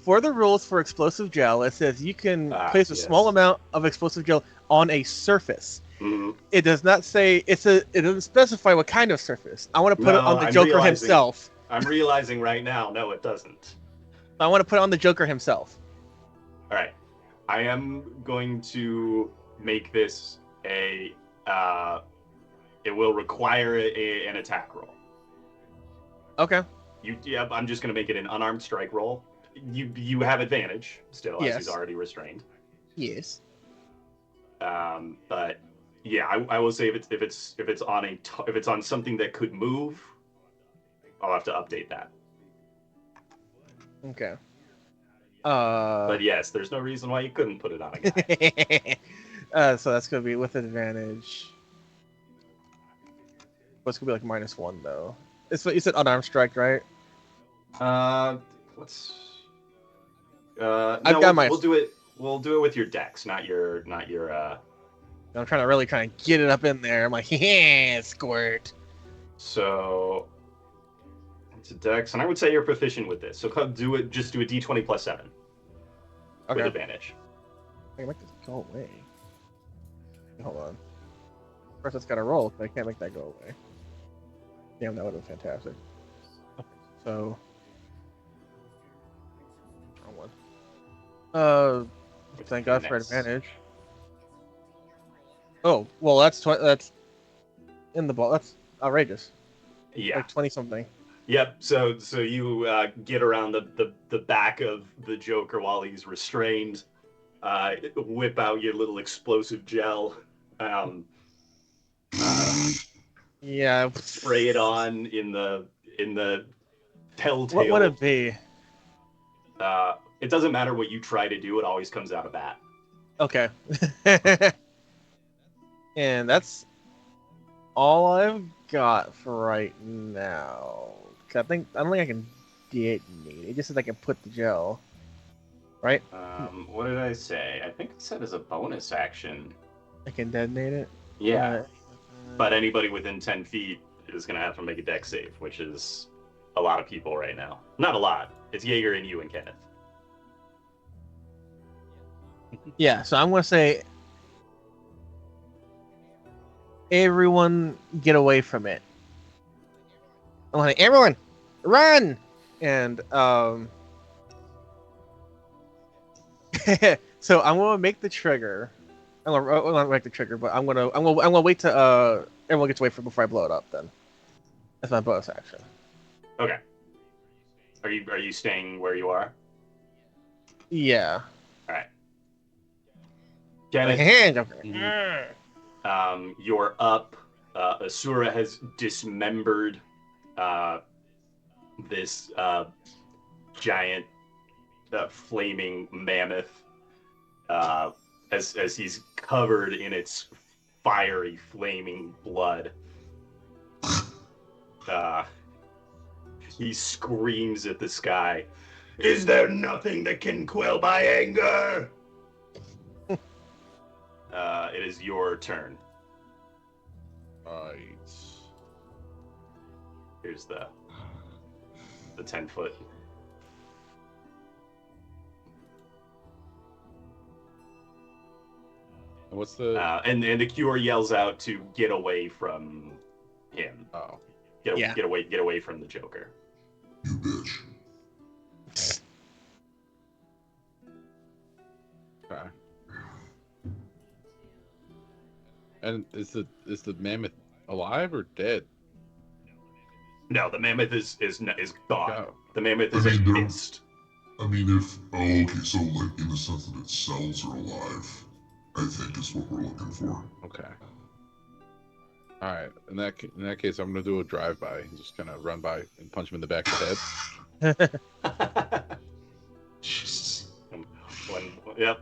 for the rules for explosive gel, it says you can place a small amount of explosive gel on a surface. Mm-hmm. It does not say it doesn't specify what kind of surface. I want to put it on the Joker himself. I'm realizing right now, no, it doesn't. I want to put it on the Joker himself. All right, I am going to make this a. It will require an attack roll. Okay. I'm just going to make it an unarmed strike roll. You have advantage still, as Yes. he's already restrained. Yes. But yeah, I will say if it's on something that could move, I'll have to update that. Okay. But yes, there's no reason why you couldn't put it on a guy. So that's gonna be with advantage. What's gonna be like -1 though? It's what you said, unarmed strike, right? What's I've no, got my. we'll do it. We'll do it with your dex, not your. I'm trying to really kind of get it up in there. I'm like, yeah, squirt. So it's a dex, and I would say you're proficient with this. So do it. Just do a d20 plus 7 with advantage. I can make this go away. Hold on. First, it's got to roll. I can't make that go away. Damn, that would have been fantastic. So, wrong one. Thank God for advantage. Oh, well, that's in the ball. That's outrageous. Yeah. Like 20 something. Yep. So you get around the back of the Joker while he's restrained. Whip out your little explosive gel. Yeah. Spray it on in the telltale. What would it be? It doesn't matter what you try to do; it always comes out of bat. Okay. And that's all I've got for right now. I don't think I can detonate. It just says I can put the gel. Right? What did I say? I think it said as a bonus action. I can detonate it? Yeah. But anybody within 10 feet is going to have to make a dex save, which is a lot of people right now. Not a lot. It's Jaeger and you and Kenneth. Yeah, so I'm going to say everyone get away from it. I'm going to say, everyone, run! And, so I'm going to make the trigger. I'm gonna make the trigger, but I'm gonna wait till everyone gets away from before I blow it up. Then that's my bonus action. Okay. Are you staying where you are? Yeah. All right. Kenneth, you're up. Asura has dismembered this giant flaming mammoth. As he's covered in its fiery, flaming blood. He screams at the sky, "Is there nothing that can quell my anger?" It is your turn. Right. Here's the 10-foot. What's the and the cure yells out to get away from him. Oh. Get away from the Joker. You bitch. Okay. And is the mammoth alive or dead? No, the mammoth is gone. Go. The mammoth I is mean, a they're- mist. I mean, okay, so like in the sense that its cells are alive, I think is what we're looking for. Okay. All right. In that case, I'm gonna do a drive-by. Just kind of run by and punch him in the back of the head. Jesus. Yep.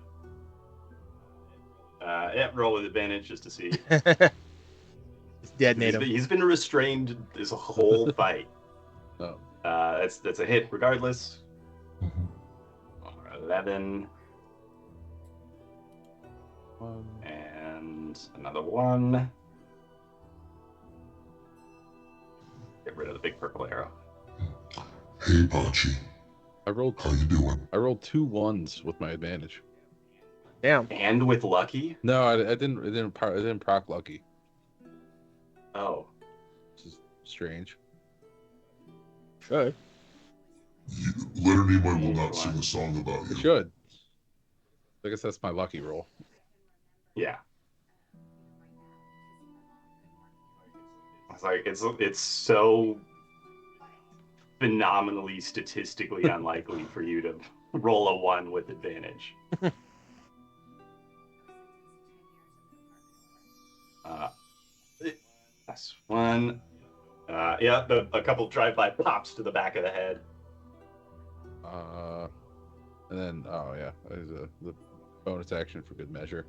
Yep. Roll with advantage just to see. Just detonate him. He's been restrained this whole fight. Oh. That's a hit regardless. Mhm. 11 and another 1. Get rid of the big purple arrow. Hey, Pachi. I rolled. How you doing? I rolled 2 1s with my advantage. Damn. And with lucky? No, I didn't. It didn't proc lucky. Oh. Which is strange. Should. Leonard Nimoy will not sing a song about It you. should. I guess that's my lucky roll. Yeah. It's like it's so phenomenally statistically unlikely for you to roll a 1 with advantage. That's 1. Yeah, a couple drive-by pops to the back of the head. And then there's the bonus action for good measure.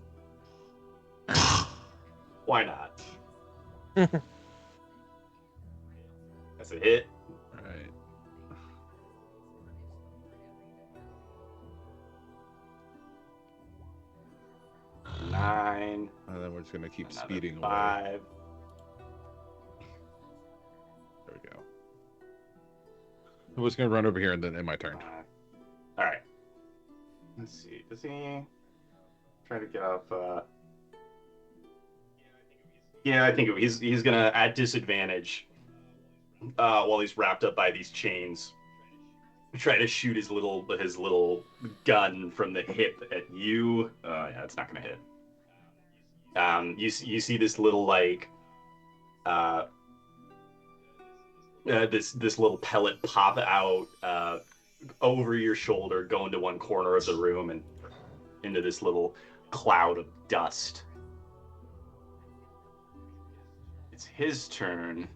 Why not? That's a hit. All right. Nine. And then we're just gonna keep Another speeding away. 5. There we go. I'm just gonna run over here and then end my turn. All right. Let's see. Does he try to get off? Yeah, I think he's gonna at disadvantage while he's wrapped up by these chains. Try to shoot his little gun from the hip at you. Yeah, it's not gonna hit. You see this little like this little pellet pop out over your shoulder, go into one corner of the room and into this little cloud of dust. It's his turn.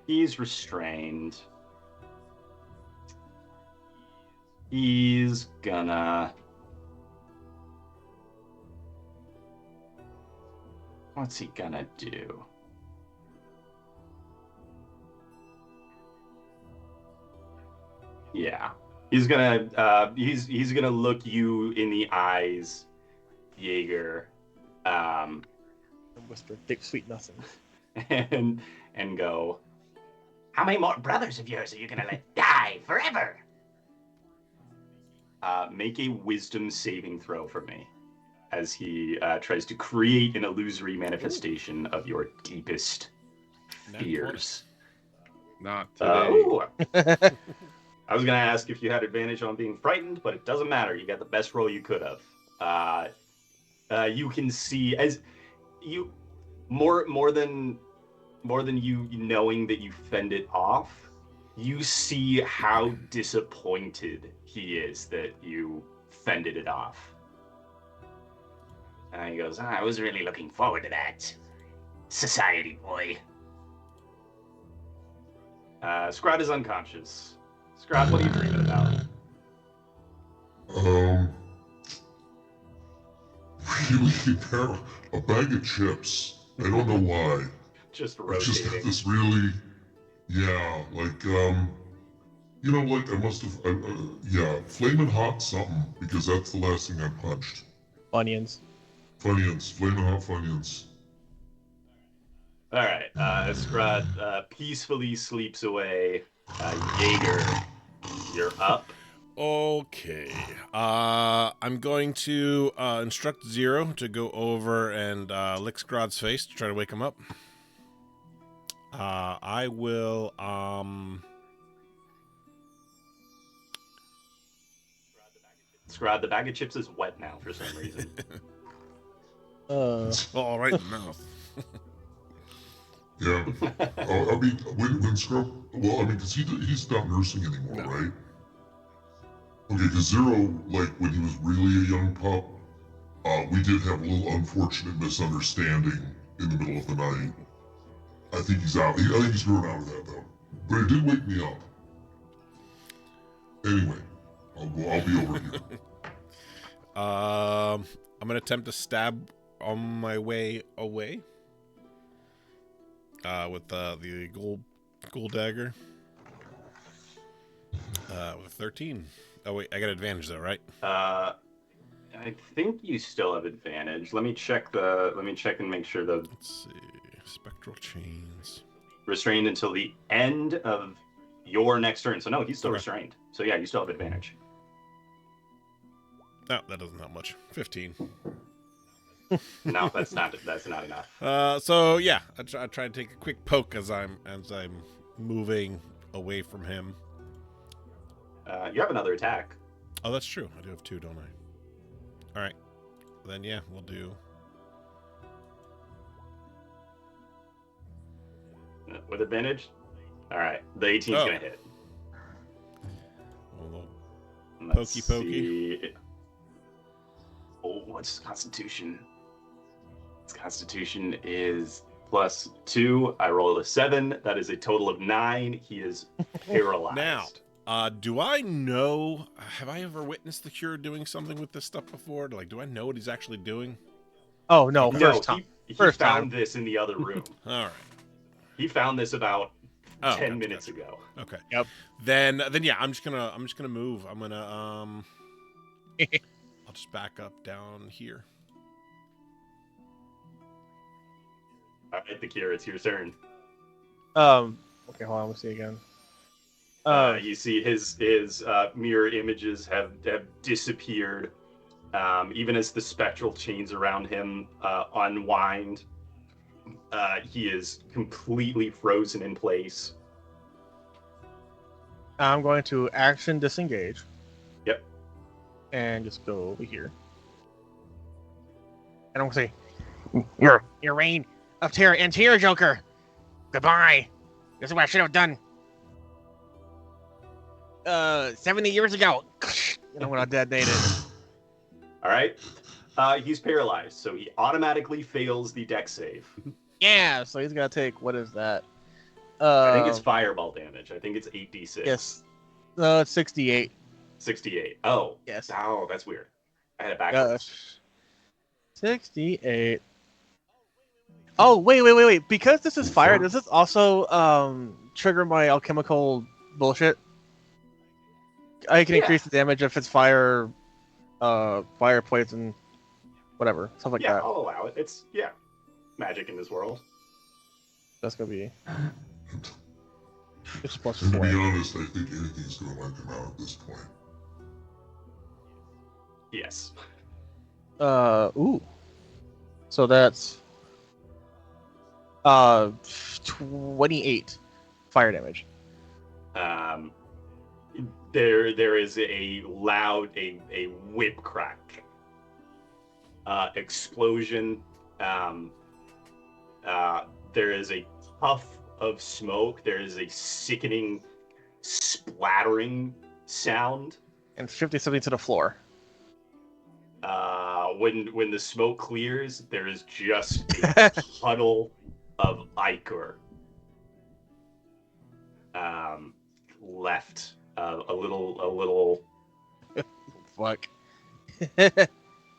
He's restrained. He's gonna... What's he gonna do? Yeah. He's gonna he's gonna look you in the eyes, Jaeger. And whisper, thick, sweet nothing. and go, how many more brothers of yours are you gonna let die forever? Make a wisdom saving throw for me as he tries to create an illusory manifestation of your deepest fears. Not today. I was gonna ask if you had advantage on being frightened, but it doesn't matter. You got the best roll you could have. You can see as you more than you knowing that you fend it off. You see how disappointed he is that you fended it off. And he goes, I was really looking forward to that, society boy. Scraaaahhhd is unconscious. Scraaaahhhd, what are you dreaming about? Really, a bag of chips. I don't know why. Just I just got rotating. this really, like I must have, flaming hot something, because that's the last thing I punched. Onions. Funyuns, flaming hot Funyuns. All right, Scraaaahhd peacefully sleeps away. Jaeger, you're up. Okay. I'm going to instruct Zero to go over and lick Scraaaahhd's face to try to wake him up. I will Scraaaahhd, the bag of chips is wet now for some reason. all right in the mouth. Yeah. I mean, when Scrub, well, I mean, because he's not nursing anymore, right? Okay, because Zero, like, when he was really a young pup, we did have a little unfortunate misunderstanding in the middle of the night. I think he's out. I think he's grown out of that, though. But it did wake me up. Anyway, I'll be over here. I'm gonna attempt to stab on my way away. With the gold dagger. With 13. Oh wait, I got advantage though, right? I think you still have advantage. Let me check and make sure the. Let's see. Spectral chains. Restrained until the end of your next turn. So no, he's still restrained. So yeah, you still have advantage. No, that doesn't help much. 15. No, that's not enough. So yeah, I try to take a quick poke as I'm moving away from him. You have another attack. Oh, that's true. I do have 2, don't I? All right. Then yeah, we'll do. With advantage? All right. The 18's going to hit. Pokey pokey. Oh, what's his constitution? His constitution is +2. I rolled a 7. That is a total of 9. He is paralyzed. Now, do I know? Have I ever witnessed the cure doing something with this stuff before? Like, do I know what he's actually doing? Oh no, first time. He First found time. this in the other room. All right. He found this about 10 minutes gotcha. ago. Okay. Yep. Then yeah, I'm just gonna move. I'm gonna I'll just back up down here. All right, the cure, it's your turn. Okay, hold on. Let's see again. You see his mirror images have disappeared. Even as the spectral chains around him unwind, he is completely frozen in place. I'm going to action disengage. Yep. And just go over here. And I'm going to say, your reign of terror and terror, Joker. Goodbye. This is what I should have done. 70 years ago. And I'm going to detonate it. All right. He's paralyzed, so he automatically fails the dex save. Yeah, so he's going to take, what is that? I think it's fireball damage. I think it's 8d6. Yes. No, it's 68. 68. Oh. Yes. Oh, that's weird. I had it backwards. 68. Oh, wait. Because this is fire, does this also trigger my alchemical bullshit? I can increase the damage if it's fire, fire poison, whatever, stuff like that. Yeah, I'll allow it. It's, magic in this world. That's going to be... It's +4. And to be honest, I think anything's going to wipe him out at this point. Yes. Ooh. So that's 28 fire damage. There is a loud a whip crack explosion. There is a puff of smoke. There is a sickening splattering sound. And 50 something to the floor. When the smoke clears, there is just a puddle of ichor left. A little Fuck.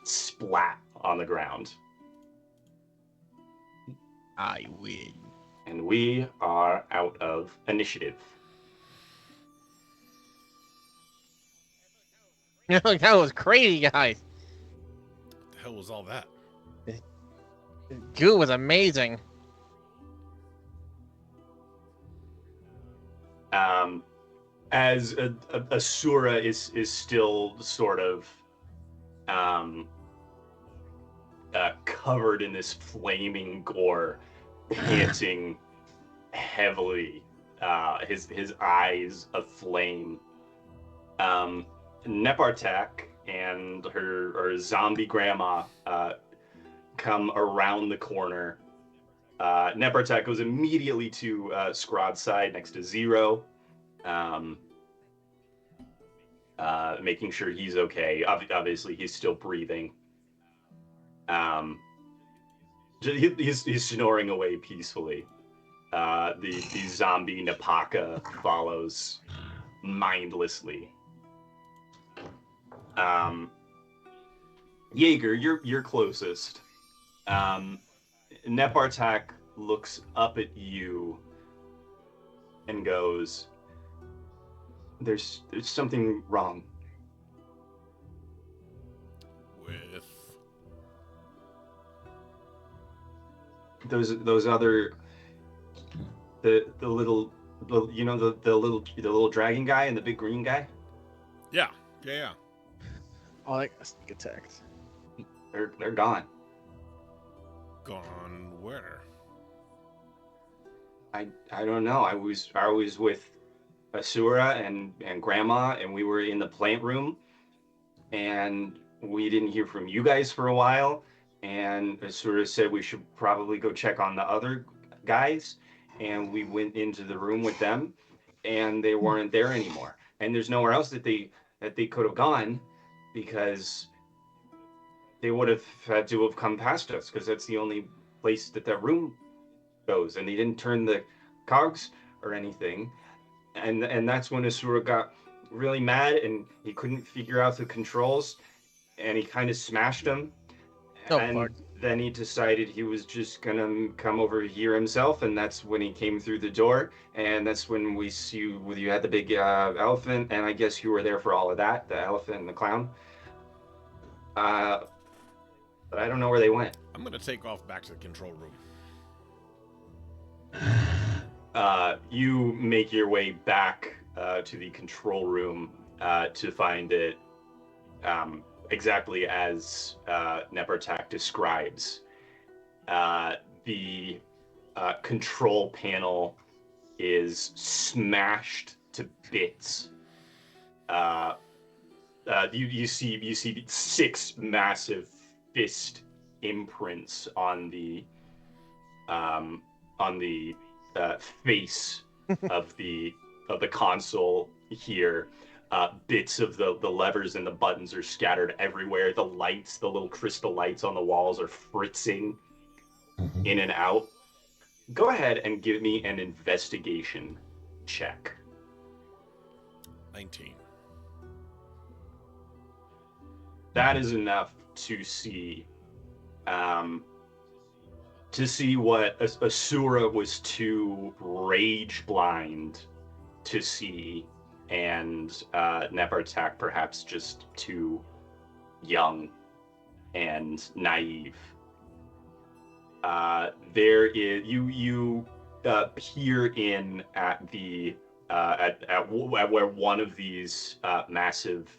splat on the ground. I win. And we are out of initiative. That was crazy, guys. What the hell was all that? Goo was amazing. As Asura is still sort of covered in this flaming gore, panting heavily, his eyes aflame. Nepartak and her zombie grandma come around the corner, Nepartak goes immediately to Scraaaahhhd's side next to Zero, making sure he's okay. Obviously, he's still breathing. He's snoring away peacefully. The zombie Napaka follows mindlessly. Jaeger, you're closest. Nepartak looks up at you and goes, "There's something wrong." With those other the little dragon guy and the big green guy. Yeah. Oh, I sneak attacked. They're gone. Gone where? I don't know. I was with Asura and Grandma, and we were in the plant room, and we didn't hear from you guys for a while. And Asura said we should probably go check on the other guys, and we went into the room with them, and they weren't there anymore. And there's nowhere else that they could have gone, because they would have had to have come past us, because that's the only place that room goes. And they didn't turn the cogs or anything. And that's when Asura got really mad, and he couldn't figure out the controls, and he kind of smashed them. Oh, and fuck. Then he decided he was just gonna come over here himself, and that's when he came through the door. And that's when we see you had the big elephant, and I guess you were there for all of that, the elephant and the clown. But I don't know where they went. I'm gonna take off back to the control room. You make your way back to the control room to find it exactly as Nepartak describes. The control panel is smashed to bits. You see 6 massive fist imprints on the face of the console here. Bits of the levers and the buttons are scattered everywhere. The lights, the little crystal lights on the walls, are fritzing in and out. Go ahead and give me an investigation check. 19. That is enough to see what Asura was too rage blind to see, and Nepartak perhaps just too young and naive. There is you peer in at the at where one of these massive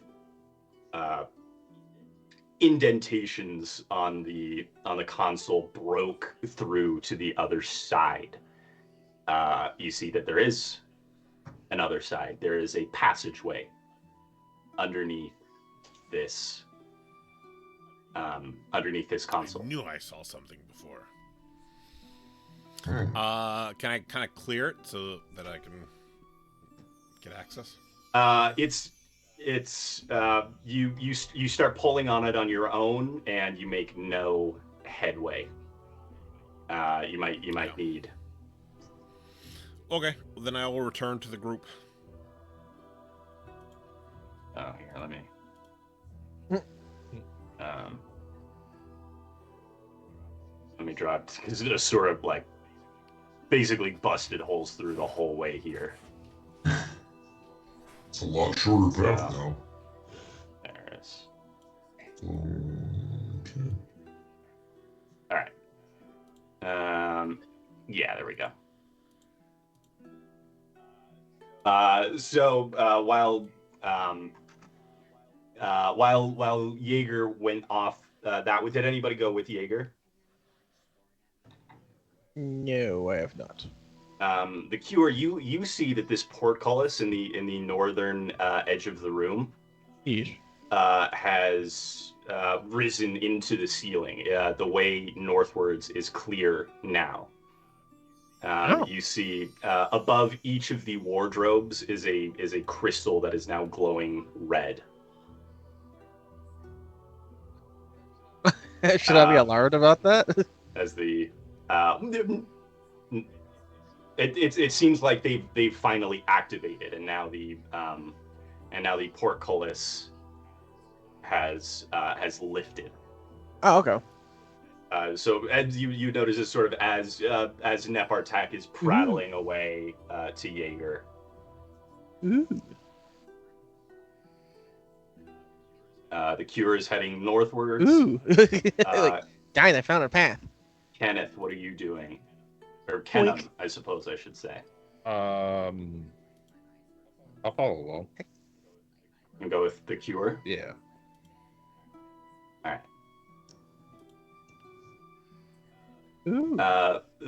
indentations on the console broke through to the other side. You see that there is another side. There is a passageway underneath this console. I knew I saw something before. Can I kind of clear it so that I can get access? It's you start pulling on it on your own, and you make no headway. You might need. Okay, well, then I will return to the group. Oh, here, let me. Let me draw it, because it sort of like basically busted holes through the whole way here. It's a lot shorter path now. There it is. Okay. All right. Yeah, there we go. So while Jaeger went off, did anybody go with Jaeger? No, I have not. The cure, you see that this portcullis in the northern edge of the room has risen into the ceiling. The way northwards is clear now. You see above each of the wardrobes is a crystal that is now glowing red. Should I be alarmed about that? As the it seems like they've finally activated, and now the portcullis has lifted. Oh, okay. So as you notice, is sort of as Nepartak is prattling away to Jaeger. Ooh. The cure is heading northwards. Ooh. Dang, I found a path. Kenneth, what are you doing? Or Kenem, I suppose I should say. I'll follow along. And go with the cure? Yeah. All right. Ooh.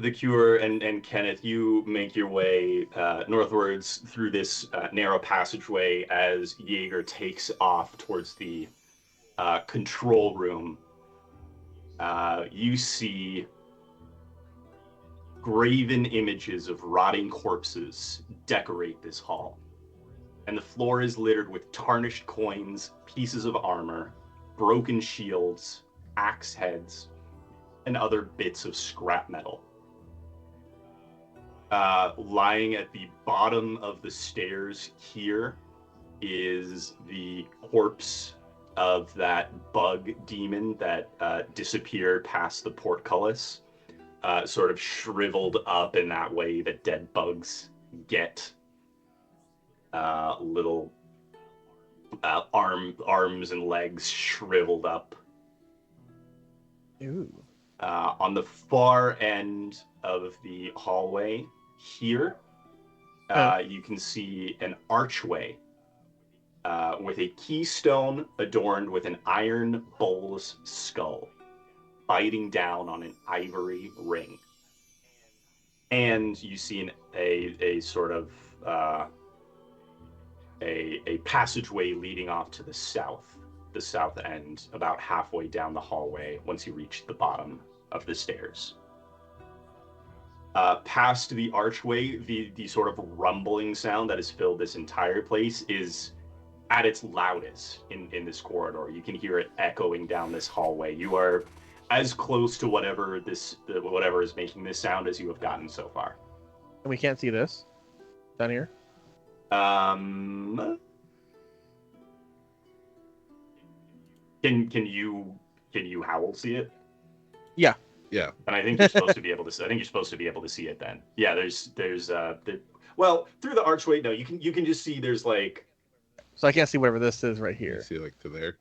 The cure and Kenneth, you make your way northwards through this narrow passageway as Jaeger takes off towards the control room. You see graven images of rotting corpses decorate this hall, and the floor is littered with tarnished coins, pieces of armor, broken shields, axe heads, and other bits of scrap metal. Lying at the bottom of the stairs here is the corpse of that bug demon that disappeared past the portcullis, sort of shriveled up in that way that dead bugs get. Little arms and legs shriveled up. Ooh. On the far end of the hallway here, you can see an archway with a keystone adorned with an iron bull's skull, biting down on an ivory ring. And you see a sort of a passageway leading off to the south end, about halfway down the hallway once you reach the bottom of the stairs. Past the archway, the sort of rumbling sound that has filled this entire place is at its loudest in this corridor. You can hear it echoing down this hallway. You are as close to whatever is making this sound as you have gotten so far. And we can't see this down here. Can you Howl see it? Yeah. Yeah. And I think you're supposed to be able to. I think you're supposed to be able to see it then. Yeah. Well, through the archway. No, you can just see there's like. So I can't see whatever this is right here. You see like to there.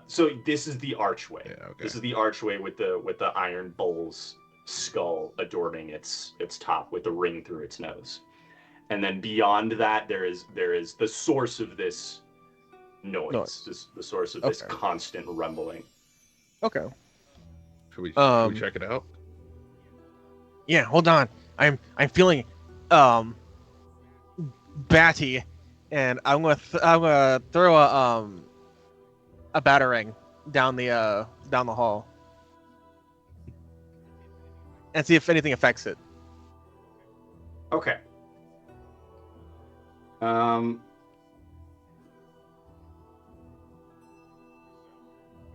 So this is the archway. Yeah. Okay. This is the archway with the iron bull's skull adorning its top with the ring through its nose. And then beyond that, there is the source of this noise. The source of this constant rumbling. Okay. Should we check it out? Yeah, hold on. I'm feeling batty, and I'm gonna throw a batarang down the hall and see if anything affects it. Okay.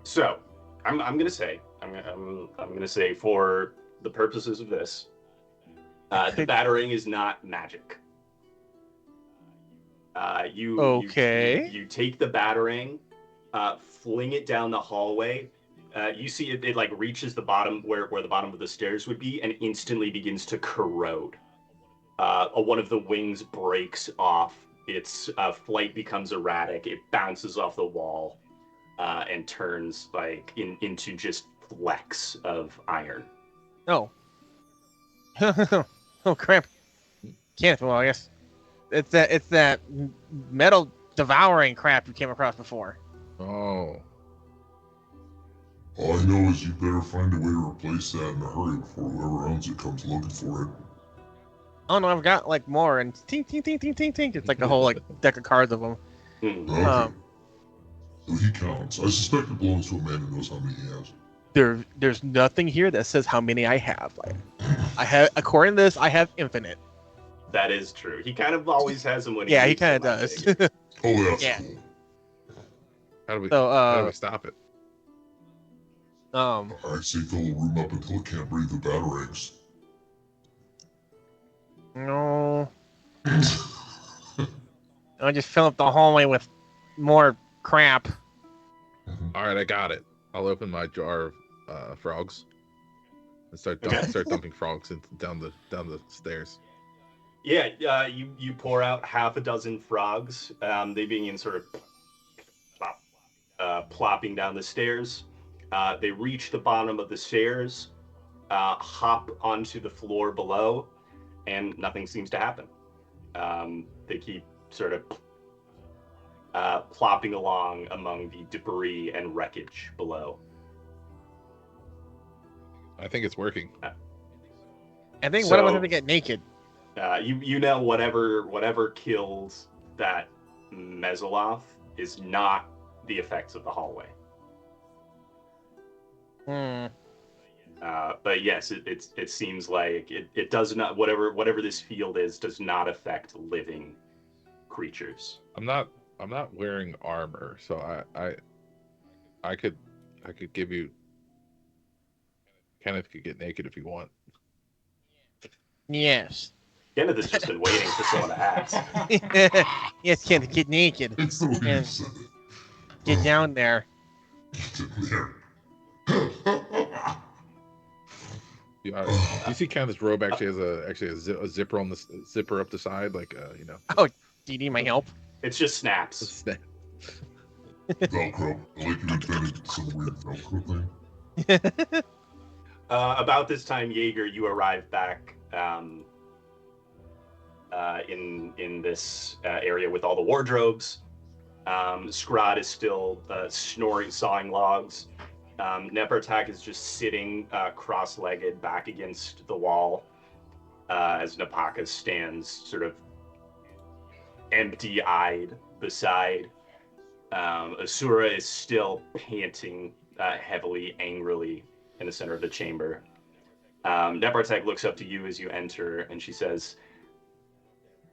So I'm gonna say for the purposes of this, the batarang is not magic. You take the batarang, fling it down the hallway. You see it like reaches the bottom where the bottom of the stairs would be, and instantly begins to corrode. One of the wings breaks off. Its flight becomes erratic. It bounces off the wall and turns like into just flecks of iron. Oh. Oh crap! Can't. Well, I guess it's that metal devouring crap you came across before. Oh. All I know is you better find a way to replace that in a hurry before whoever owns it comes looking for it. Oh no, I've got like more, and tink tink tink tink tink tink. It's like a whole like deck of cards of them. Okay. So he counts. I suspect it belongs to a man who knows how many he has. There's nothing here that says how many I have. Like, according to this, I have infinite. That is true. He kind of always has them when he Yeah, he needs kind of them, I does. figure. Oh, that's Yeah. cool. How do we So, stop it? I say fill the room up until it can't breathe the batarangs. no. I just fill up the hallway with more crap. All right, I got it. I'll open my jar of frogs and start dumping frogs down the stairs. Yeah, you pour out half a dozen frogs. They begin sort of plopping down the stairs. They reach the bottom of the stairs, hop onto the floor below, and nothing seems to happen. They keep sort of plopping along among the debris and wreckage below. I think it's working. I think one of us have to get naked. You know whatever killed that Mesoloth is not the effects of the hallway. But yes, it seems like it does not, whatever this field is does not affect living creatures. I'm not wearing armor, so I could give you. Kenneth could get naked if you want. Yes. Kenneth has just been waiting for someone to ask. Yes, Kenneth, get naked. It's the way you And said it. get down there. Get in there. You see, Kenneth's robe actually has a zipper on the zipper up the side, like you know. Oh, do you need my help? It's just snaps. Velcro. I like you invented some weird Velcro thing. About this time, Jaeger, you arrive back in this area with all the wardrobes. Scraaaahhhd is still snoring, sawing logs. Nepartak is just sitting cross-legged back against the wall as Napaka stands sort of empty-eyed beside. Asura is still panting heavily, angrily in the center of the chamber. Nepartak looks up to you as you enter, and she says,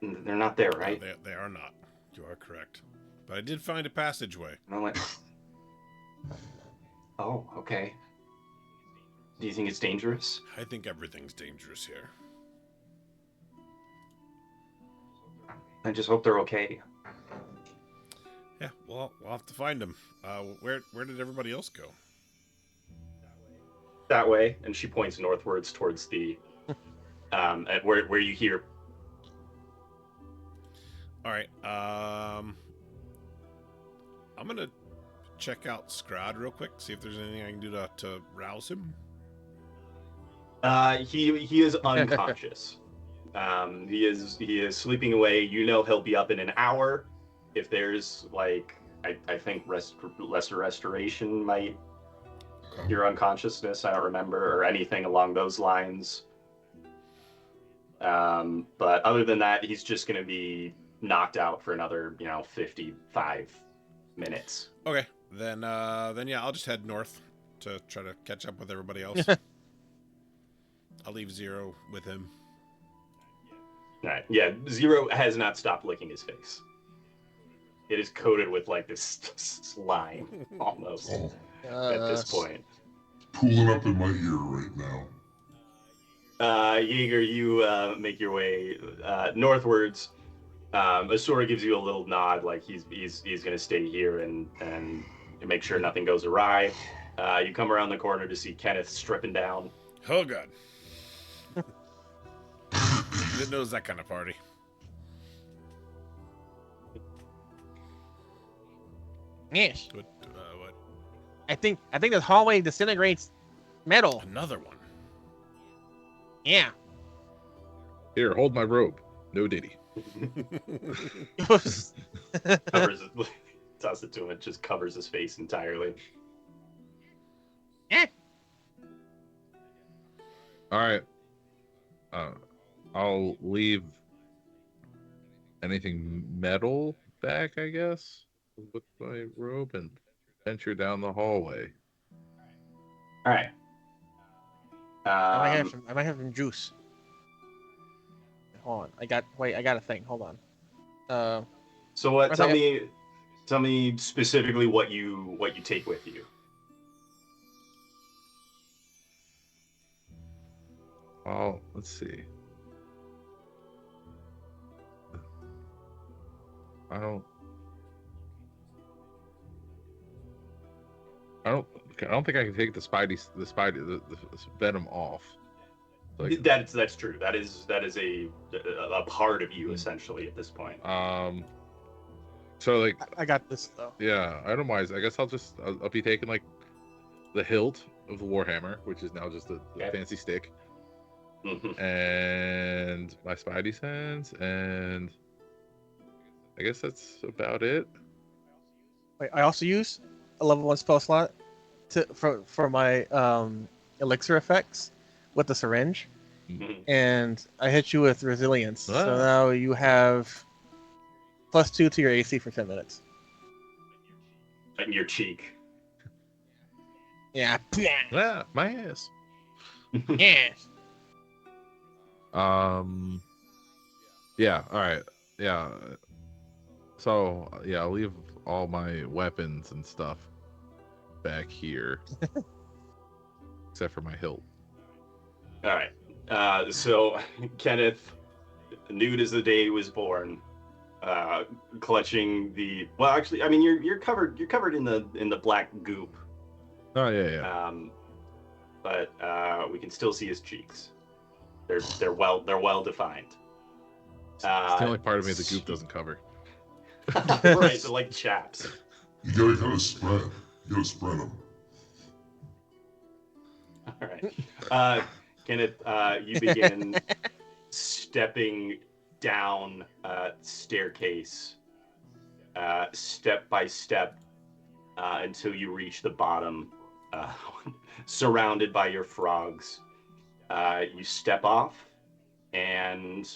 "They're not there, right?" No, they are not. You are correct. But I did find a passageway. And I'm like, oh, okay. Do you think it's dangerous? I think everything's dangerous here. I just hope they're okay. Yeah, well, we'll have to find them. Where did everybody else go? That way, and she points northwards towards the at where you hear. All right. I'm gonna check out Scraaaahhhd real quick, see if there's anything I can do to rouse him. He is unconscious. He is sleeping away. You know he'll be up in an hour. If there's like, I think lesser restoration might cure unconsciousness. I don't remember, or anything along those lines. But other than that, he's just going to be knocked out for another 55 minutes. Okay, then yeah, I'll just head north to try to catch up with everybody else. I'll leave Zero with him. All right. Yeah, Zero has not stopped licking his face. It is coated with like this slime almost at this point. Pooling up in my ear right now. Jaeger, you make your way northwards. Asura gives you a little nod, like he's gonna stay here and make sure nothing goes awry. You come around the corner to see Kenneth stripping down. Oh god. Didn't know it was that kind of party. Yes. What? I think this hallway disintegrates metal. Another one. Yeah. Here, hold my robe. No ditty. Covers it, toss it to him. It just covers his face entirely. Yeah. All right. I'll leave anything metal back, I guess, with my robe and venture down the hallway. All right. I might have some juice. Hold on. I got a thing. Hold on. So what? Tell me specifically what you take with you. Well, let's see. I don't think I can take the venom off. Like, that's true. That is a part of you essentially at this point. So like I got this though. Yeah, item-wise, I guess I'll be taking like the hilt of the warhammer, which is now just a fancy stick, and my spidey sense, and I guess that's about it. Wait, I also use a level 1 spell slot for my elixir effects with the syringe, and I hit you with resilience. So now you have +2 to your AC for 10 minutes. In your cheek. Yeah. Yeah, my ass. Yeah. Yeah. All right. Yeah. So yeah, I'll leave all my weapons and stuff back here, except for my hilt. All right. So Kenneth, nude as the day he was born, clutching the. Well, actually, I mean, you're covered in the black goop. Oh yeah. But we can still see his cheeks. They're well defined. It's the only part of me the goop doesn't cover. Right, they're like chaps. You gotta spread them. All right. Kenneth, you begin stepping down staircase, step by step, until you reach the bottom, surrounded by your frogs. You step off, and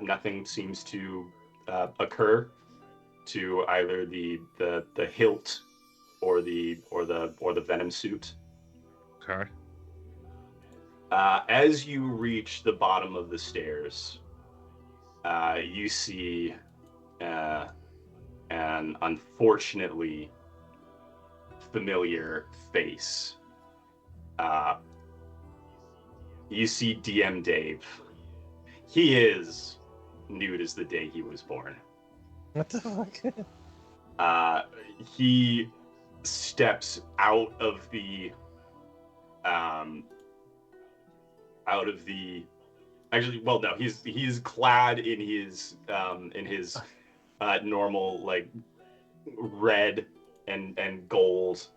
nothing seems to occur to either the hilt or the venom suit. Okay. As you reach the bottom of the stairs, you see an unfortunately familiar face. You see DM Dave. He is nude as the day he was born. What the fuck? He steps out of the actually, well, no, he's clad in his normal like red and gold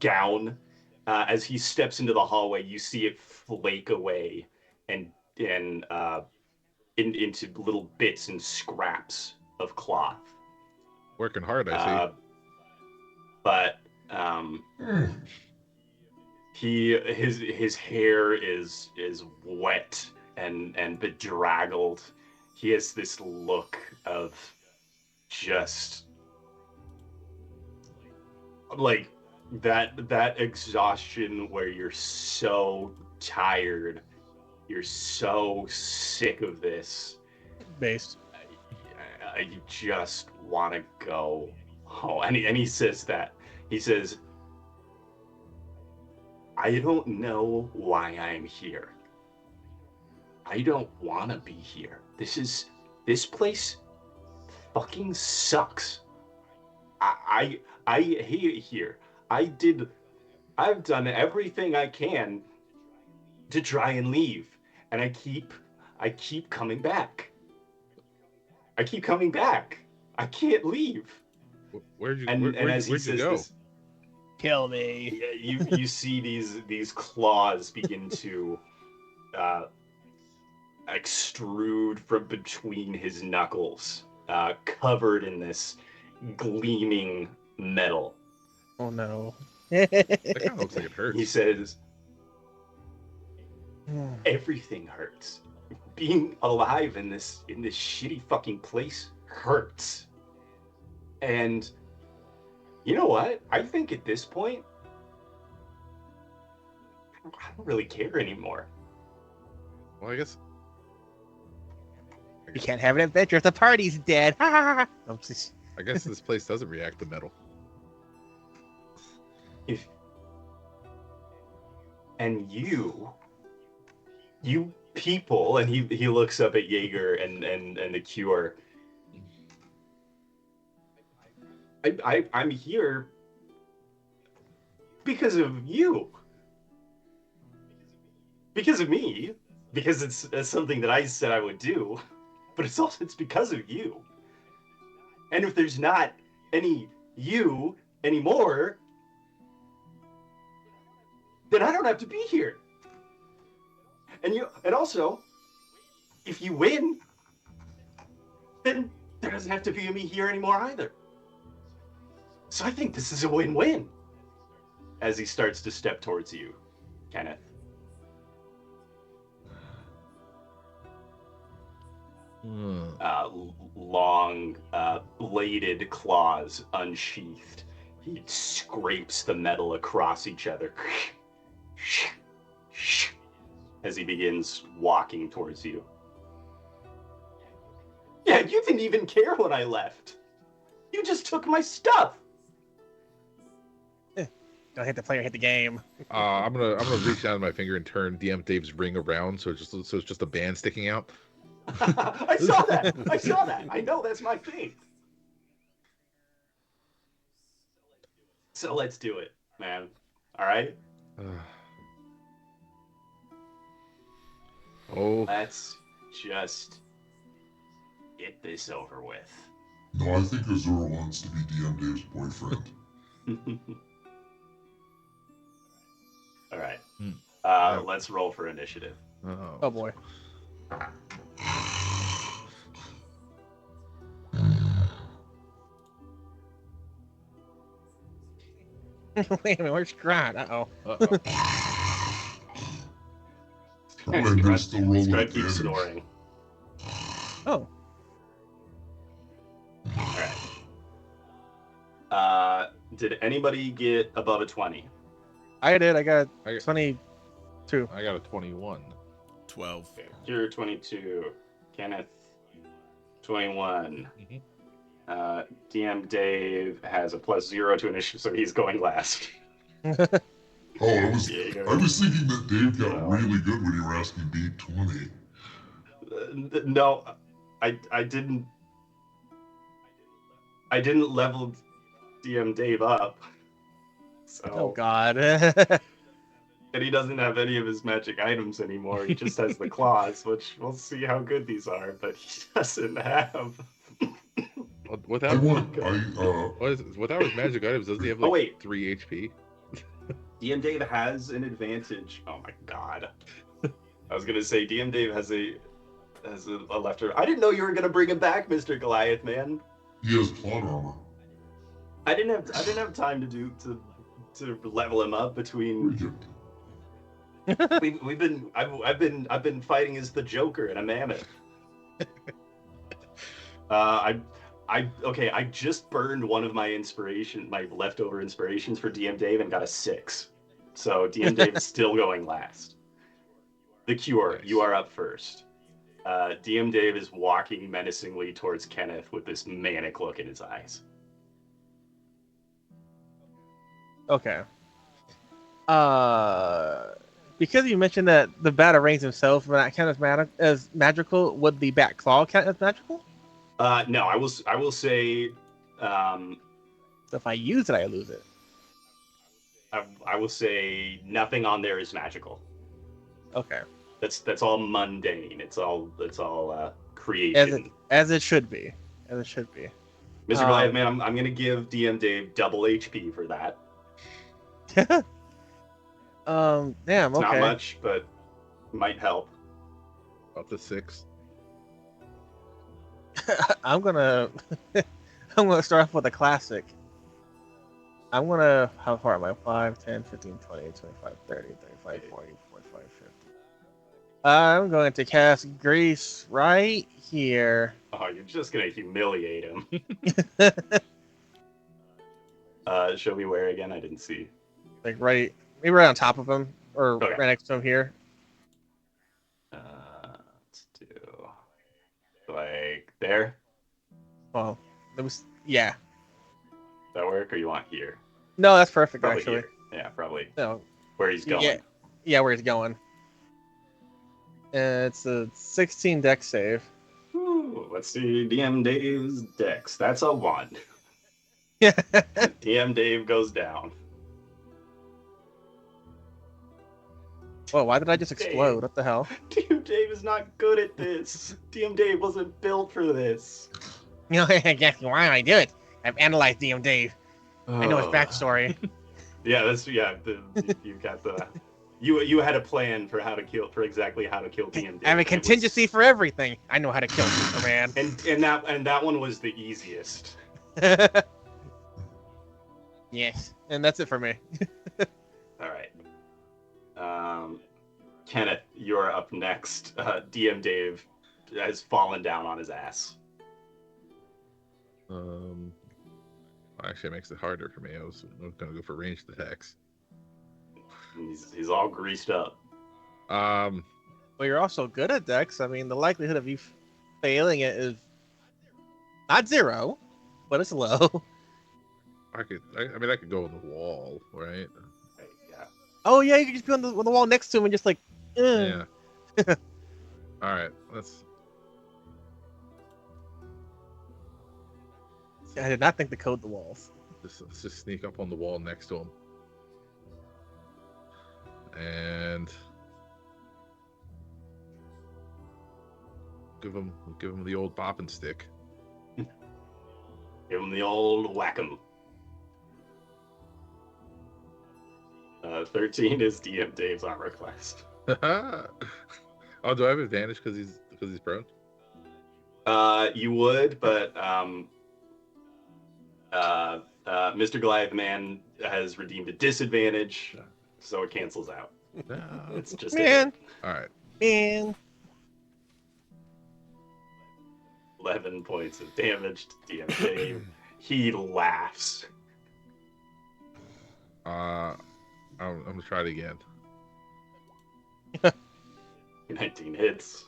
gown. As he steps into the hallway, you see it flake away and into little bits and scraps of cloth. Working hard, I see. But his hair is wet and bedraggled. He has this look of just like that exhaustion where you're so tired, you're so sick of this. Based. You just want to go home. And he says that. He says, I don't know why I'm here. I don't want to be here. This place fucking sucks. I hate it here. I've done everything I can to try and leave, and I keep coming back. I keep coming back. I can't leave. Where'd you go? This, kill me. You see these claws begin to extrude from between his knuckles, covered in this gleaming metal. Oh no. That kind of looks like it hurts. He says, everything hurts. Being alive in this shitty fucking place hurts. And you know what? I think at this point, don't really care anymore. Well, I guess You can't have an adventure if the party's dead. I guess this place doesn't react to metal. And you people, and he looks up at Jaeger and the Cure. I'm here because of you. Because of me. Because it's something that I said I would do. But it's because of you. And if there's not any you anymore, then I don't have to be here. And also, if you win, then there doesn't have to be me here anymore either. So I think this is a win-win. As he starts to step towards you, Kenneth. Long, bladed claws unsheathed. He scrapes the metal across each other as he begins walking towards you. Yeah, you didn't even care when I left. You just took my stuff. Don't hit the player, hit the game. I'm gonna reach down my finger and turn DM Dave's ring around so it's just a band sticking out. I saw that. I know that's my thing. So let's do it, man. All right? Let's just get this over with. No, I think Azura wants to be DM Dave's boyfriend. All right. Let's roll for initiative. Oh boy. Wait a minute, where's Scraaaahhhd? Scraaaahhhd keeps snoring. Oh. Alright. Did anybody get above a 20? I did. I got 22. I got a 21. 12. Okay. You're 22. Kenneth, 21. Mm-hmm. DM Dave has a +0 to initiative, so he's going last. I was thinking that Dave got really good when you were asking me 20. No, I didn't level DM Dave up. So, oh God. And he doesn't have any of his magic items anymore. He just has the claws, which we'll see how good these are, but he doesn't have. Without his magic items, doesn't he have 3 HP? DM Dave has an advantage. Oh my God. I was gonna say DM Dave has a lefter. I didn't know you were gonna bring him back, Mr. Goliath, man. He has plot armor. I didn't have time to level him up between. I've been fighting as the Joker and a Mammoth. I just burned one of my leftover inspirations for DM Dave and got a 6. So DM Dave is still going last. The Cure, you are up first. DM Dave is walking menacingly towards Kenneth with this manic look in his eyes. Okay. Because you mentioned that the Batarang himself not count as magical, would the Bat Claw count as magical? No, I will say. So if I use it, I lose it. I will say nothing on there is magical. Okay. That's all mundane. It's all creation. As it should be. As it should be. Mr. Goliath, man, I'm gonna give DM Dave double HP for that. Damn. It's okay. not much, but might help. Up to 6. I'm gonna start off with a classic. How far am I? 5, 10, 15, 20, 25, 30, 35, 40, 45, 50. I'm going to cast Grace right here. Oh, you're just gonna humiliate him. Show me where again? I didn't see. Like maybe right on top of him. or Okay. right next to him here. Let's do like there. Well, it was yeah. Does that work, or you want here? No, that's perfect Probably actually. here. Yeah, probably No, where he's going. yeah, where he's going. It's a 16 deck save. Ooh, let's see DM Dave's dex. That's a 1. Yeah. DM Dave goes down. Whoa, why did I just explode? Dave. What the hell? DM Dave is not good at this. DM Dave wasn't built for this. You know exactly why I do it. I've analyzed DM Dave. I know his backstory. Yeah, you got the. You had a plan for exactly how to kill DM Dave. I have a contingency for everything. I know how to kill Superman. And that one was the easiest. Yes, and that's it for me. All right. Kenneth, you're up next. DM Dave has fallen down on his ass. Actually, it makes it harder for me. I was going to go for ranged attacks. He's all greased up. Well, you're also good at Dex. I mean, the likelihood of you failing it is not 0, but it's low. I could go on the wall, right? Yeah. Oh yeah, you could just be on the wall next to him and just like. Yeah. All right, I did not think to code the walls. let's just sneak up on the wall next to him, and give him the old bopping stick. Give him the old whack-em. 13 is DM Dave's armor class. Oh, do I have advantage because he's prone? You would, but Mr. Goliath Man has redeemed a disadvantage, so it cancels out. No. It's just Man. All right. Man. 11 points of damage to DM Dave. He laughs. I'm gonna try it again. 19 hits.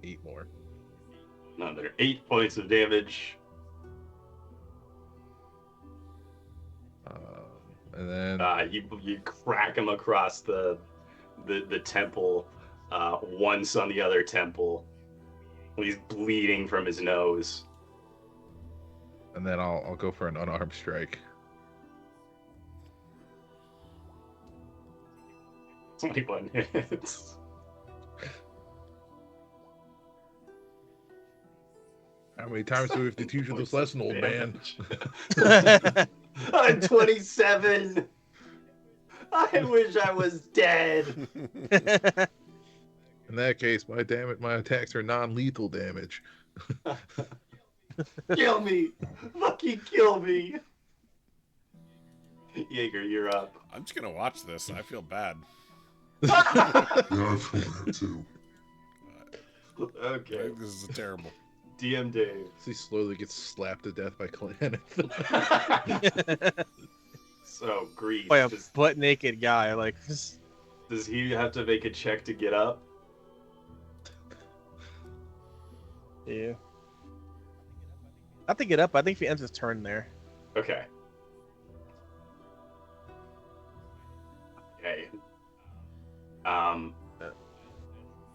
Eight more. Another 8 points of damage. And then You crack him across the temple, once on the other temple. He's bleeding from his nose. and then I'll go for an unarmed strike. 21 hits. How many times do we have to teach you this lesson, old man? I'm 27. I wish I was dead. In that case, my attacks are non-lethal damage. Kill me. Fucking kill me. Jaeger, you're up. I'm just gonna watch this. I feel bad. Yeah, I feel that too. I Okay. think this is terrible. DM Dave. He slowly gets slapped to death by Clan. So, Grease. By a butt naked guy, like. Does he have to make a check to get up? Yeah. Not to get up. I think if he ends his turn there. Okay. Okay.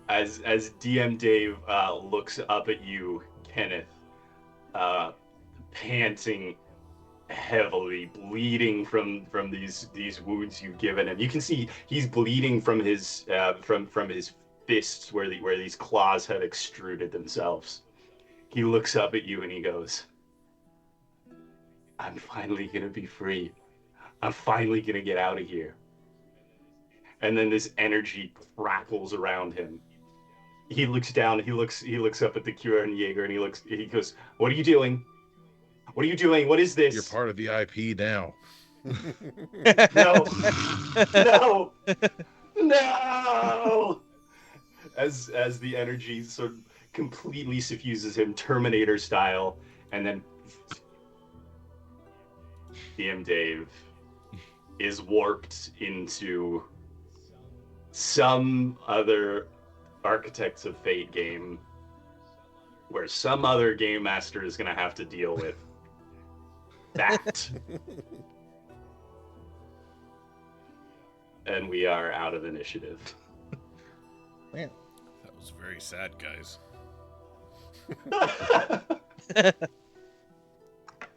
As DM Dave looks up at you, Kenneth, panting heavily, bleeding from these wounds you've given him. You can see he's bleeding from his from his fists where these claws have extruded themselves. He looks up at you and he goes, "I'm finally gonna be free. I'm finally gonna get out of here." And then this energy crackles around him. He looks down. He looks up at the Cure and Jaeger, and he goes, "What are you doing? What are you doing? What is this?" You're part of the IP now. No, no, no. As the energy sort of completely suffuses him, Terminator style, and then DM Dave is warped into some other Architects of Fate game where some other game master is going to have to deal with that. And we are out of initiative. Man. That was very sad, guys.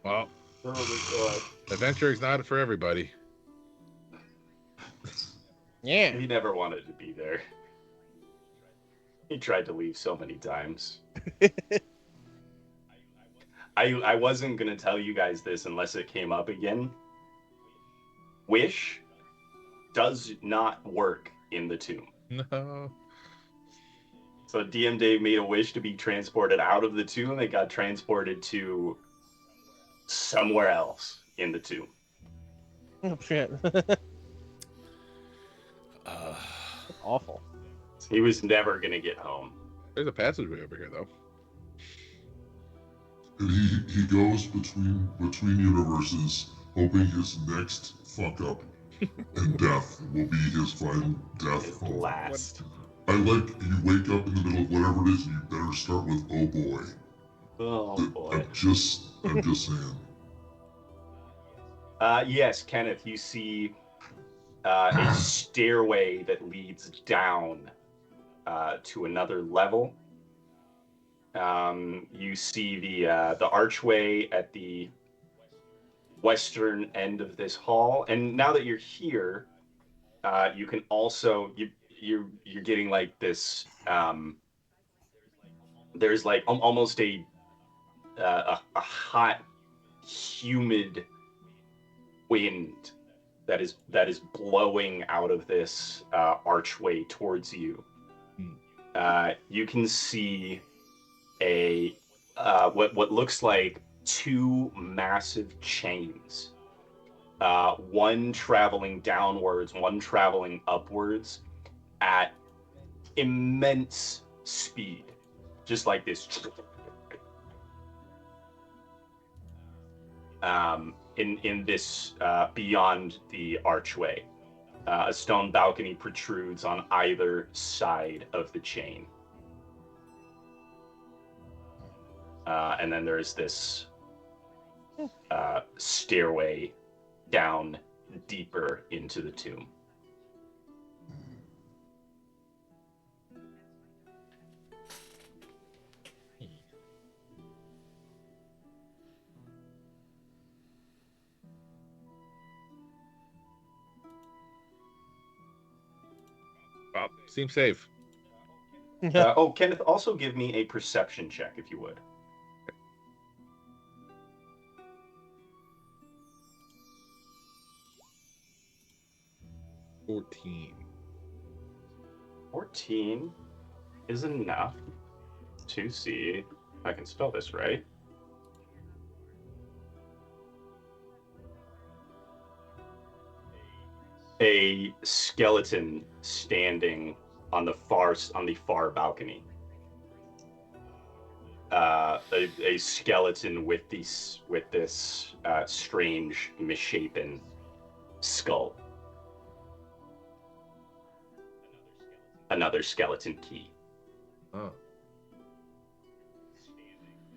Well, Oh my adventure is not for everybody. Yeah. God. He never wanted to be there. He tried to leave so many times. I wasn't going to tell you guys this unless it came up again. Wish does not work in the tomb. No. So DM Dave made a wish to be transported out of the tomb. It got transported to somewhere else in the tomb. Oh, shit. Awful. He was never going to get home. There's a passageway over here, though. And he goes between universes, hoping his next fuck up and death will be his final death. His last. I like you wake up in the middle of whatever it is, and you better start with oh boy. Oh boy. I'm just saying. Yes, Kenneth, you see a stairway that leads down to another level. You see the archway at the western end of this hall, and now that you're here, you can also you're getting like this. There's like almost a hot, humid wind that is blowing out of this archway towards you. You can see a what looks like two massive chains, one traveling downwards, one traveling upwards at immense speed, just like this. In this beyond the archway, a stone balcony protrudes on either side of the chain. And then there's this stairway down deeper into the tomb. Well, seems safe. Kenneth, also give me a perception check, if you would. 14. 14 is enough to see if I can spell this right. A skeleton standing on the far balcony. A skeleton with this strange misshapen skull. Another skeleton key. Oh.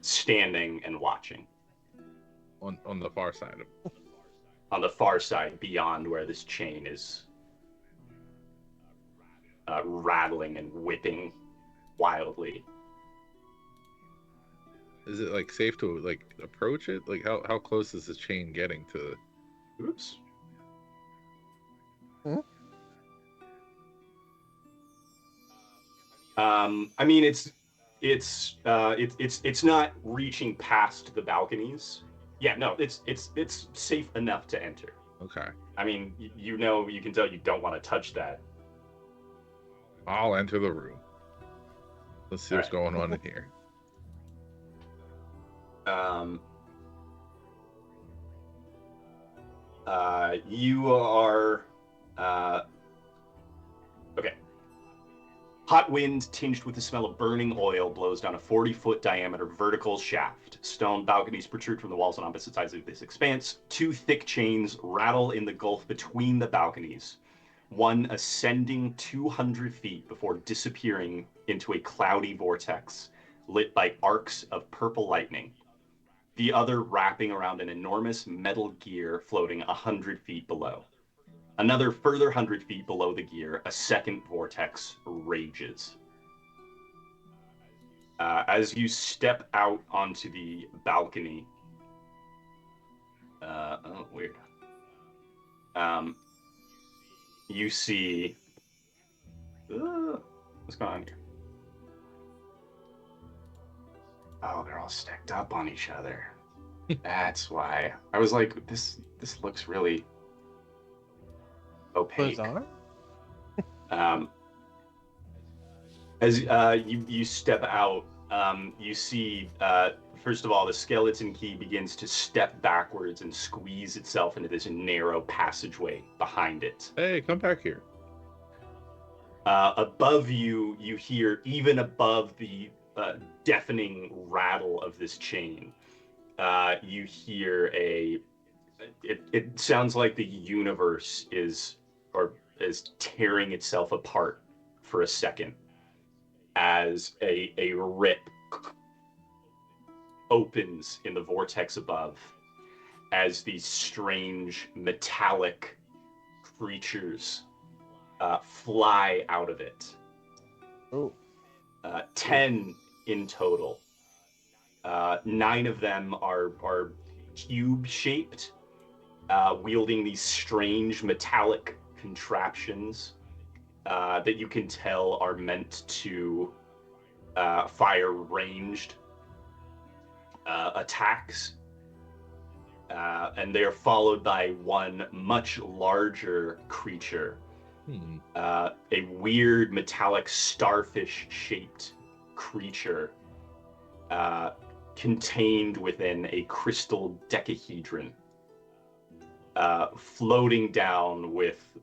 Standing and watching. On the far side of. On the far side, beyond where this chain is rattling and whipping wildly. Is it like safe to like approach it? Like how close is this chain getting to? Oops. I mean, it's not reaching past the balconies. Yeah, no, it's safe enough to enter. Okay. I mean, you can tell you don't want to touch that. I'll enter the room. Let's see what's going on in here. You are okay. Hot wind tinged with the smell of burning oil blows down a 40-foot diameter vertical shaft. Stone balconies protrude from the walls on opposite sides of this expanse. 2 thick chains rattle in the gulf between the balconies, one ascending 200 feet before disappearing into a cloudy vortex lit by arcs of purple lightning. The other wrapping around an enormous metal gear floating 100 feet below. Another further 100 feet below the gear, a second vortex rages. As you step out onto the balcony, weird. You see, what's going on here? Oh, they're all stacked up on each other. That's why. I was like, this looks really opaque. Bizarre? As you step out, you see, first of all, the skeleton key begins to step backwards and squeeze itself into this narrow passageway behind it. Hey, come back here. Above you, you hear, even above the deafening rattle of this chain, you hear it sounds like the universe is tearing itself apart for a second as a rip opens in the vortex above as these strange metallic creatures fly out of it. Oh. 10 in total. 9 of them are cube-shaped, wielding these strange metallic contraptions that you can tell are meant to fire ranged attacks. And they are followed by one much larger creature, a weird metallic starfish-shaped creature contained within a crystal decahedron, floating down with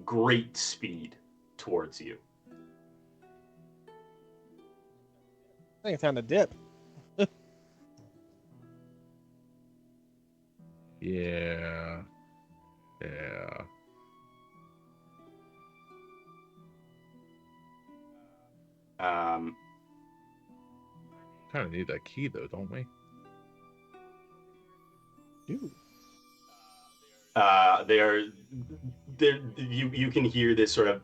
great speed towards you. I think it's time to dip. Yeah. Kind of need that key though, don't we? Dude. You can hear this sort of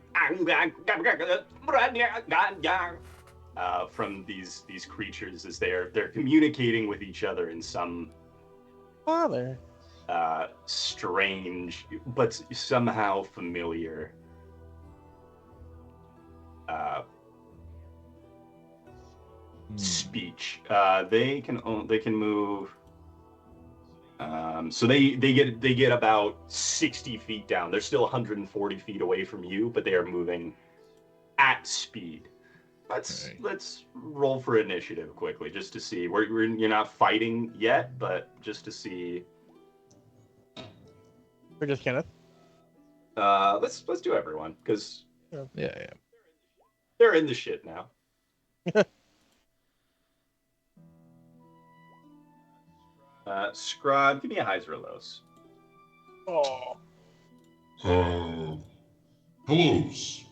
from these creatures as they're communicating with each other in some Father. strange but somehow familiar speech. They can move. So they get about 60 feet down. They're still 140 feet away from you, but they are moving at speed. Let's roll for initiative quickly, just to see. You're not fighting yet, but just to see. We're just Kenneth. Let's do everyone, because Yeah. they're in the shit now. Scraaaahhhd, give me a highs or a lows. Oh. Hellos.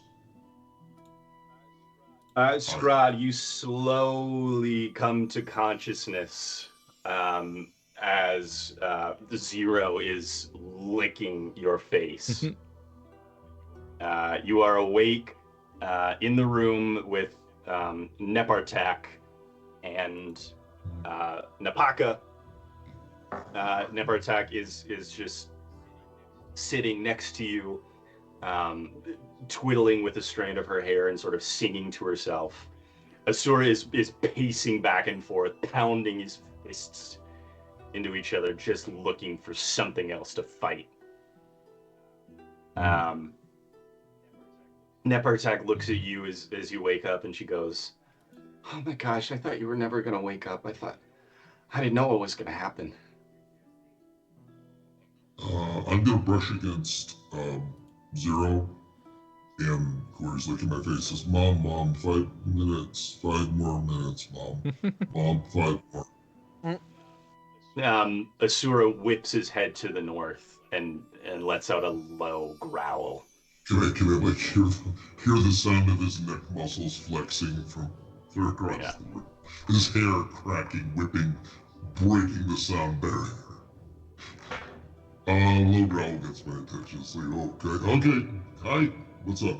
Scraaaahhd, you slowly come to consciousness as the Zero is licking your face. You are awake in the room with Nepartak and Napaka. Nepartak is just sitting next to you, twiddling with a strand of her hair and sort of singing to herself. Asura is pacing back and forth, pounding his fists into each other, just looking for something else to fight. Nepartak looks at you as you wake up, and she goes, "Oh my gosh, I thought you were never going to wake up. I didn't know what was going to happen." I'm gonna brush against Zero And Corey's looking at my face, says, Mom, 5 minutes, 5 more minutes, Mom. Mom, 5 more. Asura whips his head to the north and lets out a low growl. Can I like hear the sound of his neck muscles flexing from clear across the room? His hair cracking, whipping, breaking the sound barrier. Low growl gets my attention. It's like, okay, hi, what's up?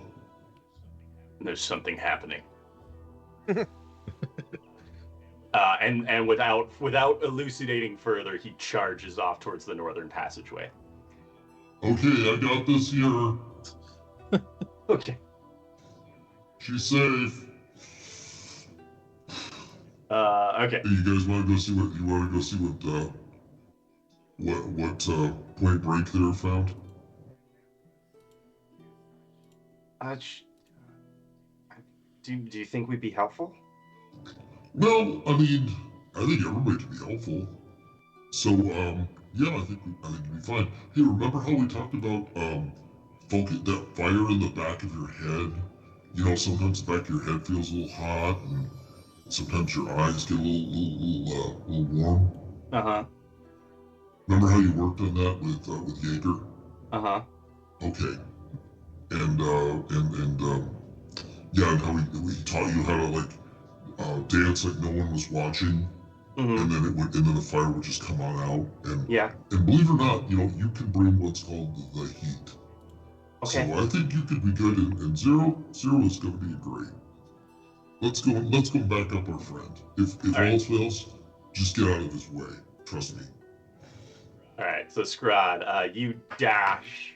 There's something happening. And without elucidating further, he charges off towards the northern passageway. Okay, I got this here. Okay. She's safe. Okay. Hey, you guys want to go see what Point Break there found? Do you think we'd be helpful? Well, I mean, I think everybody can be helpful. So, yeah, I think we'd be fine. Hey, remember how we talked about focus that fire in the back of your head? You know, sometimes the back of your head feels a little hot, and sometimes your eyes get a little warm. Uh-huh. Remember how you worked on that with Jaeger? Uh-huh. Okay. And yeah, and how he taught you how to dance like no one was watching. Mm-hmm. And then the fire would just come on out. And yeah. And believe it or not, you know, you can bring what's called the heat. Okay. So I think you could be good, and Zero is going to be great. Let's go back up our friend. If all else fails, just get out of his way. Trust me. All right, so Scraaaahhhd, you dash,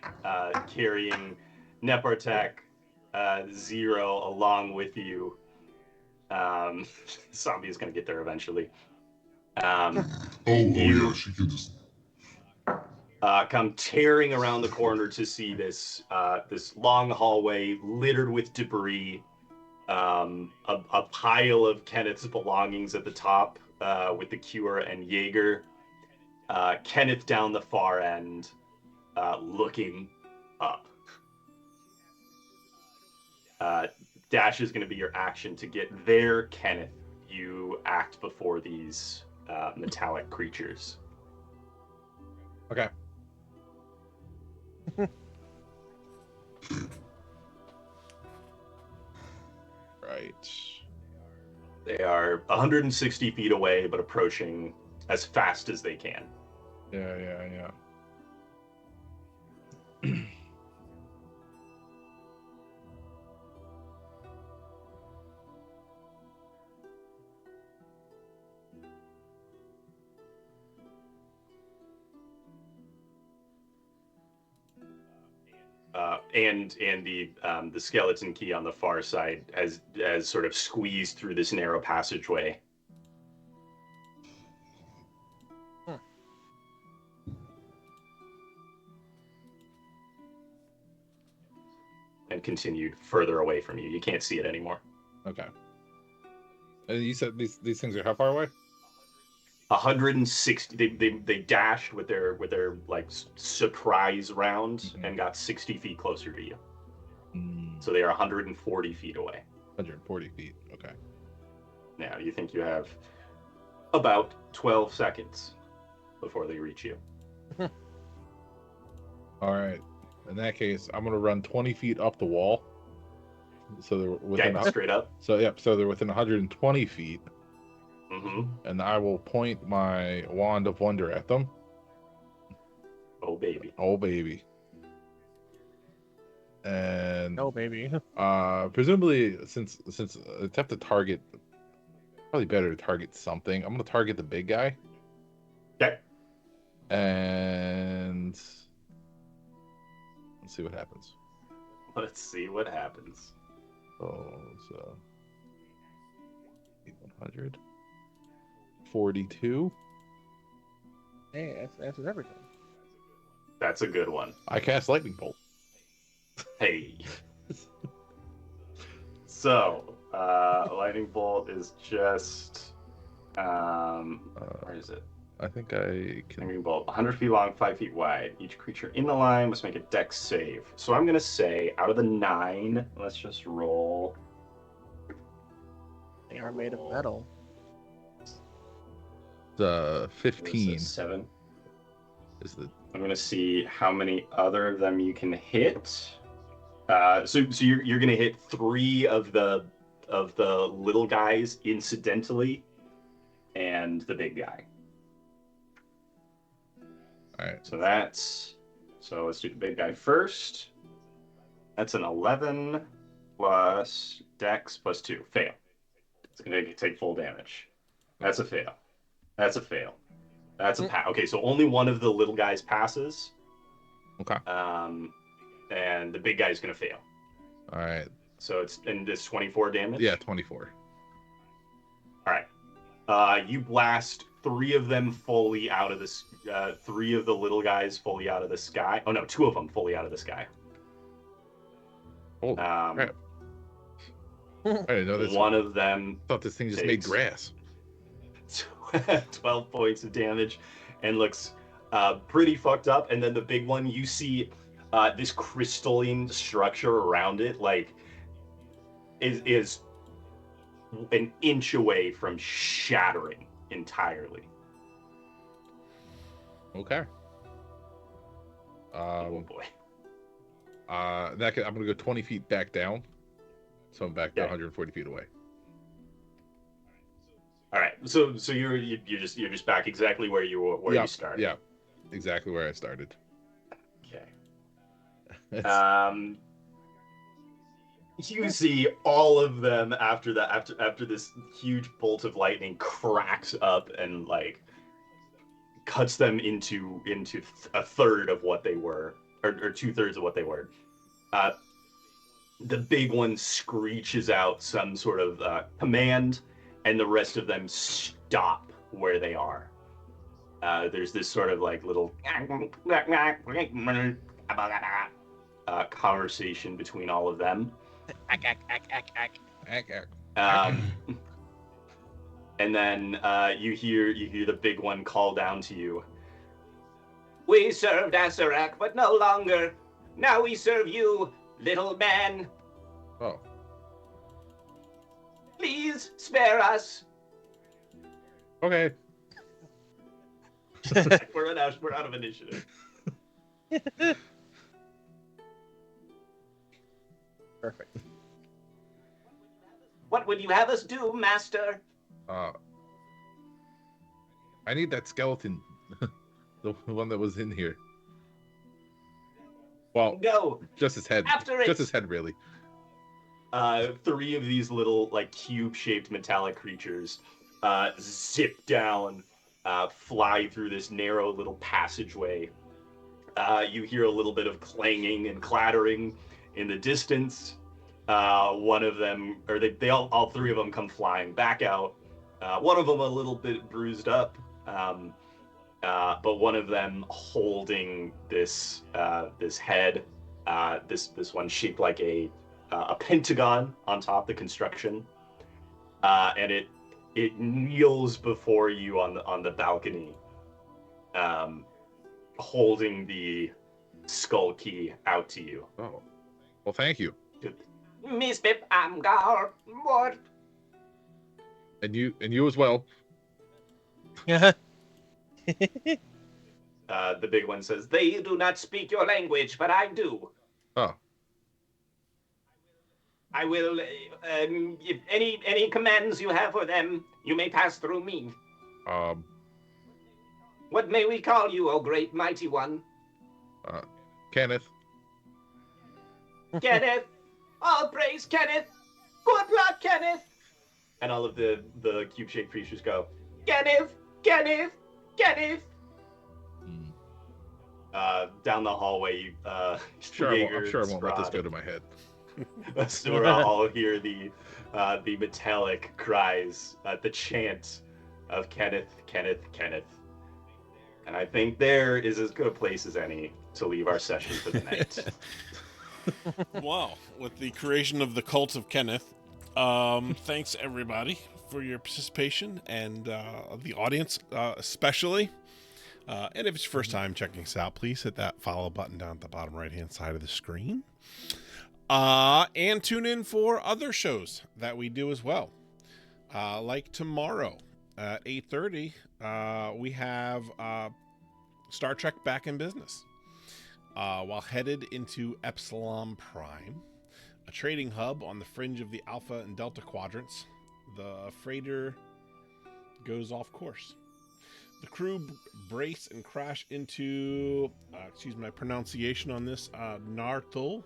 carrying Nepartek, Zero along with you. Zombie is going to get there eventually. Yeah, she can just come tearing around the corner to see this long hallway littered with debris, a pile of Kenneth's belongings at the top, with the cure and Jaeger. Kenneth down the far end, looking up. Dash is going to be your action to get there, Kenneth. You act before these metallic creatures. Okay. Right. They are 160 feet away, but approaching as fast as they can. Yeah. And the skeleton key on the far side as sort of squeezed through this narrow passageway. And continued further away from you. You can't see it anymore. Okay. And you said these things are how far away? 160. They dashed with their like surprise round and got 60 feet closer to you. So they are 140 feet away. 140 feet. Okay. Now you think you have about 12 seconds before they reach you. All right. In that case, I'm gonna run 20 feet up the wall. So they're within straight up. So yep. So they're within 120 feet. Mm-hmm. And I will point my wand of wonder at them. Oh baby. Oh baby. And No, baby. Presumably, since it's have to target, probably better to target something. I'm gonna target the big guy. Okay. And let's see what happens. Let's see what happens. Oh, so 100. 42. Hey, that's everything. That's a good one. I cast lightning bolt. Hey. So, lightning bolt is just where is it? I think I can. Angry bolt, 100 feet long, 5 feet wide. Each creature in the line must make a dex save. So I'm gonna say, out of the 9, let's just roll. They are made of metal. The 15 7. is the. I'm gonna see how many other of them you can hit. So you're gonna hit 3 of the little guys incidentally, and the big guy. All right. So let's do the big guy first. That's an 11 plus Dex plus 2. Fail. It's gonna take full damage. That's a fail. That's a fail. That's a pass. Okay, so only one of the little guys passes. Okay. And the big guy's gonna fail. All right. So it's 24 damage. Yeah, 24. All right. You blast 3 of them fully out of this. 3 of the little guys fully out of the sky. Oh no, 2 of them fully out of the sky. Holy crap. I didn't know this. One of them. I thought this thing just made grass. 12 points of damage, and looks pretty fucked up. And then the big one, you see this crystalline structure around it, like is an inch away from shattering entirely. Okay. Oh boy. I'm gonna go 20 feet back down, so I'm back to 140 feet away. All right, so you're just back exactly where you were you started. Yeah, exactly where I started. Okay. You see all of them after this huge bolt of lightning cracks up and like cuts them into a third of what they were, or 2/3 of what they were. The big one screeches out some sort of command, and the rest of them stop where they are. There's this sort of like little conversation between all of them. And then you hear the big one call down to you. We served Asarak, but no longer. Now we serve you, little man. Oh. Please spare us. Okay. We're out of initiative. Perfect. What would you have us do, master? I need that skeleton. The one that was in here. Well, go. Just his head. After it. Just his head, really. 3 of these little, like, cube-shaped metallic creatures zip down, fly through this narrow little passageway. You hear a little bit of clanging and clattering in the distance. One of them, or they all 3 of them come flying back out. One of them a little bit bruised up, but one of them holding this head, this one shaped like a pentagon on top of the construction, and it kneels before you on the balcony, holding the skull key out to you. Oh, well, thank you. Miss Pip, I'm gone. What? And you as well. Yeah. The big one says, "They do not speak your language, but I do." Oh. I will, if any commands you have for them, you may pass through me. What may we call you, O great mighty one? Kenneth. Kenneth! All praise Kenneth! Good luck, Kenneth! And all of the cube-shaped creatures go, Kenneth! Kenneth! Kenneth! Down the hallway, I'm sure I won't let this go to my head. Asura all hear the metallic cries, the chant of Kenneth, Kenneth, Kenneth. And I think there is as good a place as any to leave our session for the night. Wow. With the creation of the cult of Kenneth, Thanks everybody for your participation and the audience especially. And if it's your first time checking us out, please hit that follow button down at the bottom right-hand side of the screen. And tune in for other shows that we do as well. Like tomorrow at 8:30, we have Star Trek Back in Business. While headed into Epsilon Prime, a trading hub on the fringe of the Alpha and Delta quadrants, the freighter goes off course. The crew brace and crash into, excuse my pronunciation on this, Nartul,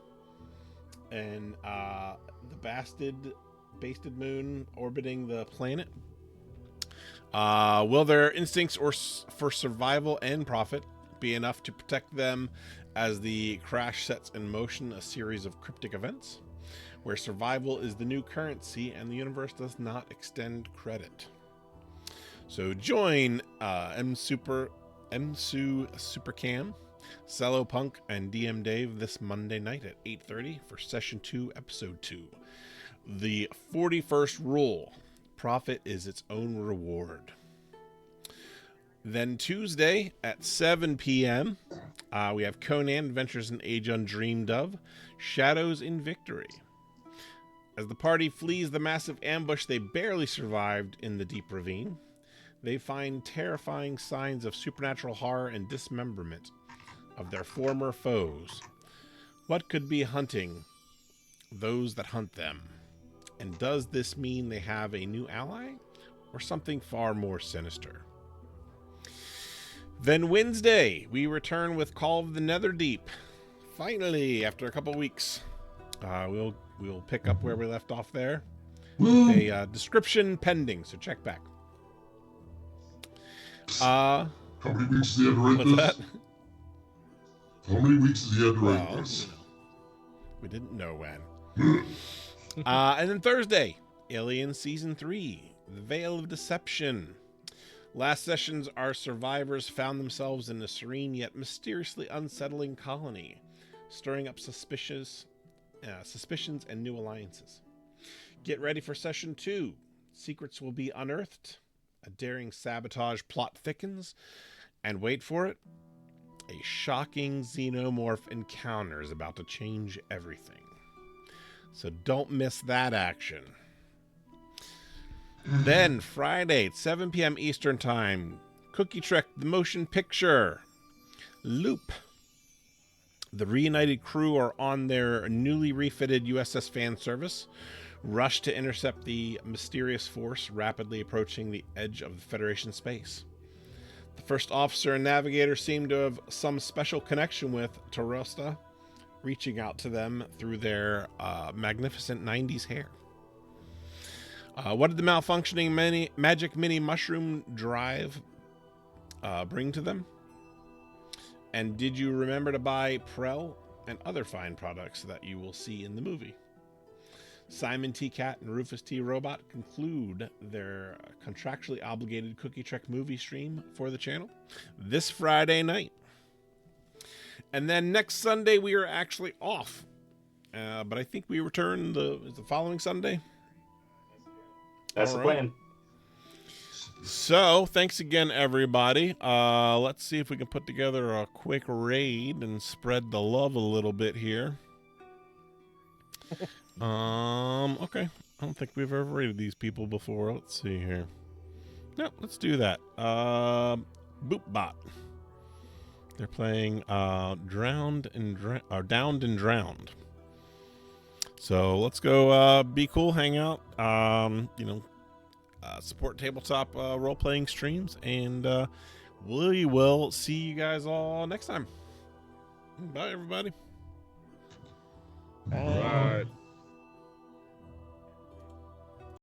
and the basted moon orbiting the planet. Will their instincts for survival and profit be enough to protect them as the crash sets in motion a series of cryptic events, where survival is the new currency and the universe does not extend credit? So join MSU Supercam, Cello Punk, and DM Dave this Monday night at 8:30 for Session 2, Episode 2. The 41st Rule: Profit is its own reward. Then Tuesday at 7 p.m., we have Conan Adventures in Age Undreamed Of, Shadows in Victory. As the party flees the massive ambush they barely survived in the deep ravine, they find terrifying signs of supernatural horror and dismemberment of their former foes. What could be hunting those that hunt them? And does this mean they have a new ally or something far more sinister? Then Wednesday, we return with Call of the Netherdeep. Finally, after a couple weeks, we'll pick up where we left off there. A description pending, so check back. How many weeks has he had to write What's this? that? How many weeks has he had to write this? We didn't know when. And then Thursday, Alien Season 3, The Veil of Deception. Last sessions, our survivors found themselves in a serene yet mysteriously unsettling colony, stirring up suspicions and new alliances. Get ready for Session 2. Secrets will be unearthed, a daring sabotage plot thickens, and wait for it, a shocking xenomorph encounter is about to change everything. So don't miss that action. Then Friday at 7 p.m. Eastern Time, Cookie Trek the Motion Picture. Loop. The reunited crew are on their newly refitted USS Fan Service, rush to intercept the mysterious force rapidly approaching the edge of the Federation space. The first officer and navigator seem to have some special connection with Tarosta, reaching out to them through their magnificent 90s hair. What did the malfunctioning magic mini mushroom drive bring to them? And did you remember to buy Prel and other fine products that you will see in the movie? Simon T. Cat and Rufus T. Robot conclude their contractually obligated Cookie Trek movie stream for the channel this Friday night. And then next Sunday we are actually off. But I think we return the following Sunday. That's the plan. So, thanks again, everybody. Let's see if we can put together a quick raid and spread the love a little bit here. Okay. I don't think we've ever raided these people before. Let's see here. No, let's do that. Boopbot. They're playing Downed and Drowned. So let's go be cool, hang out, support tabletop role-playing streams, and we will see you guys all next time. Bye, everybody. Bye.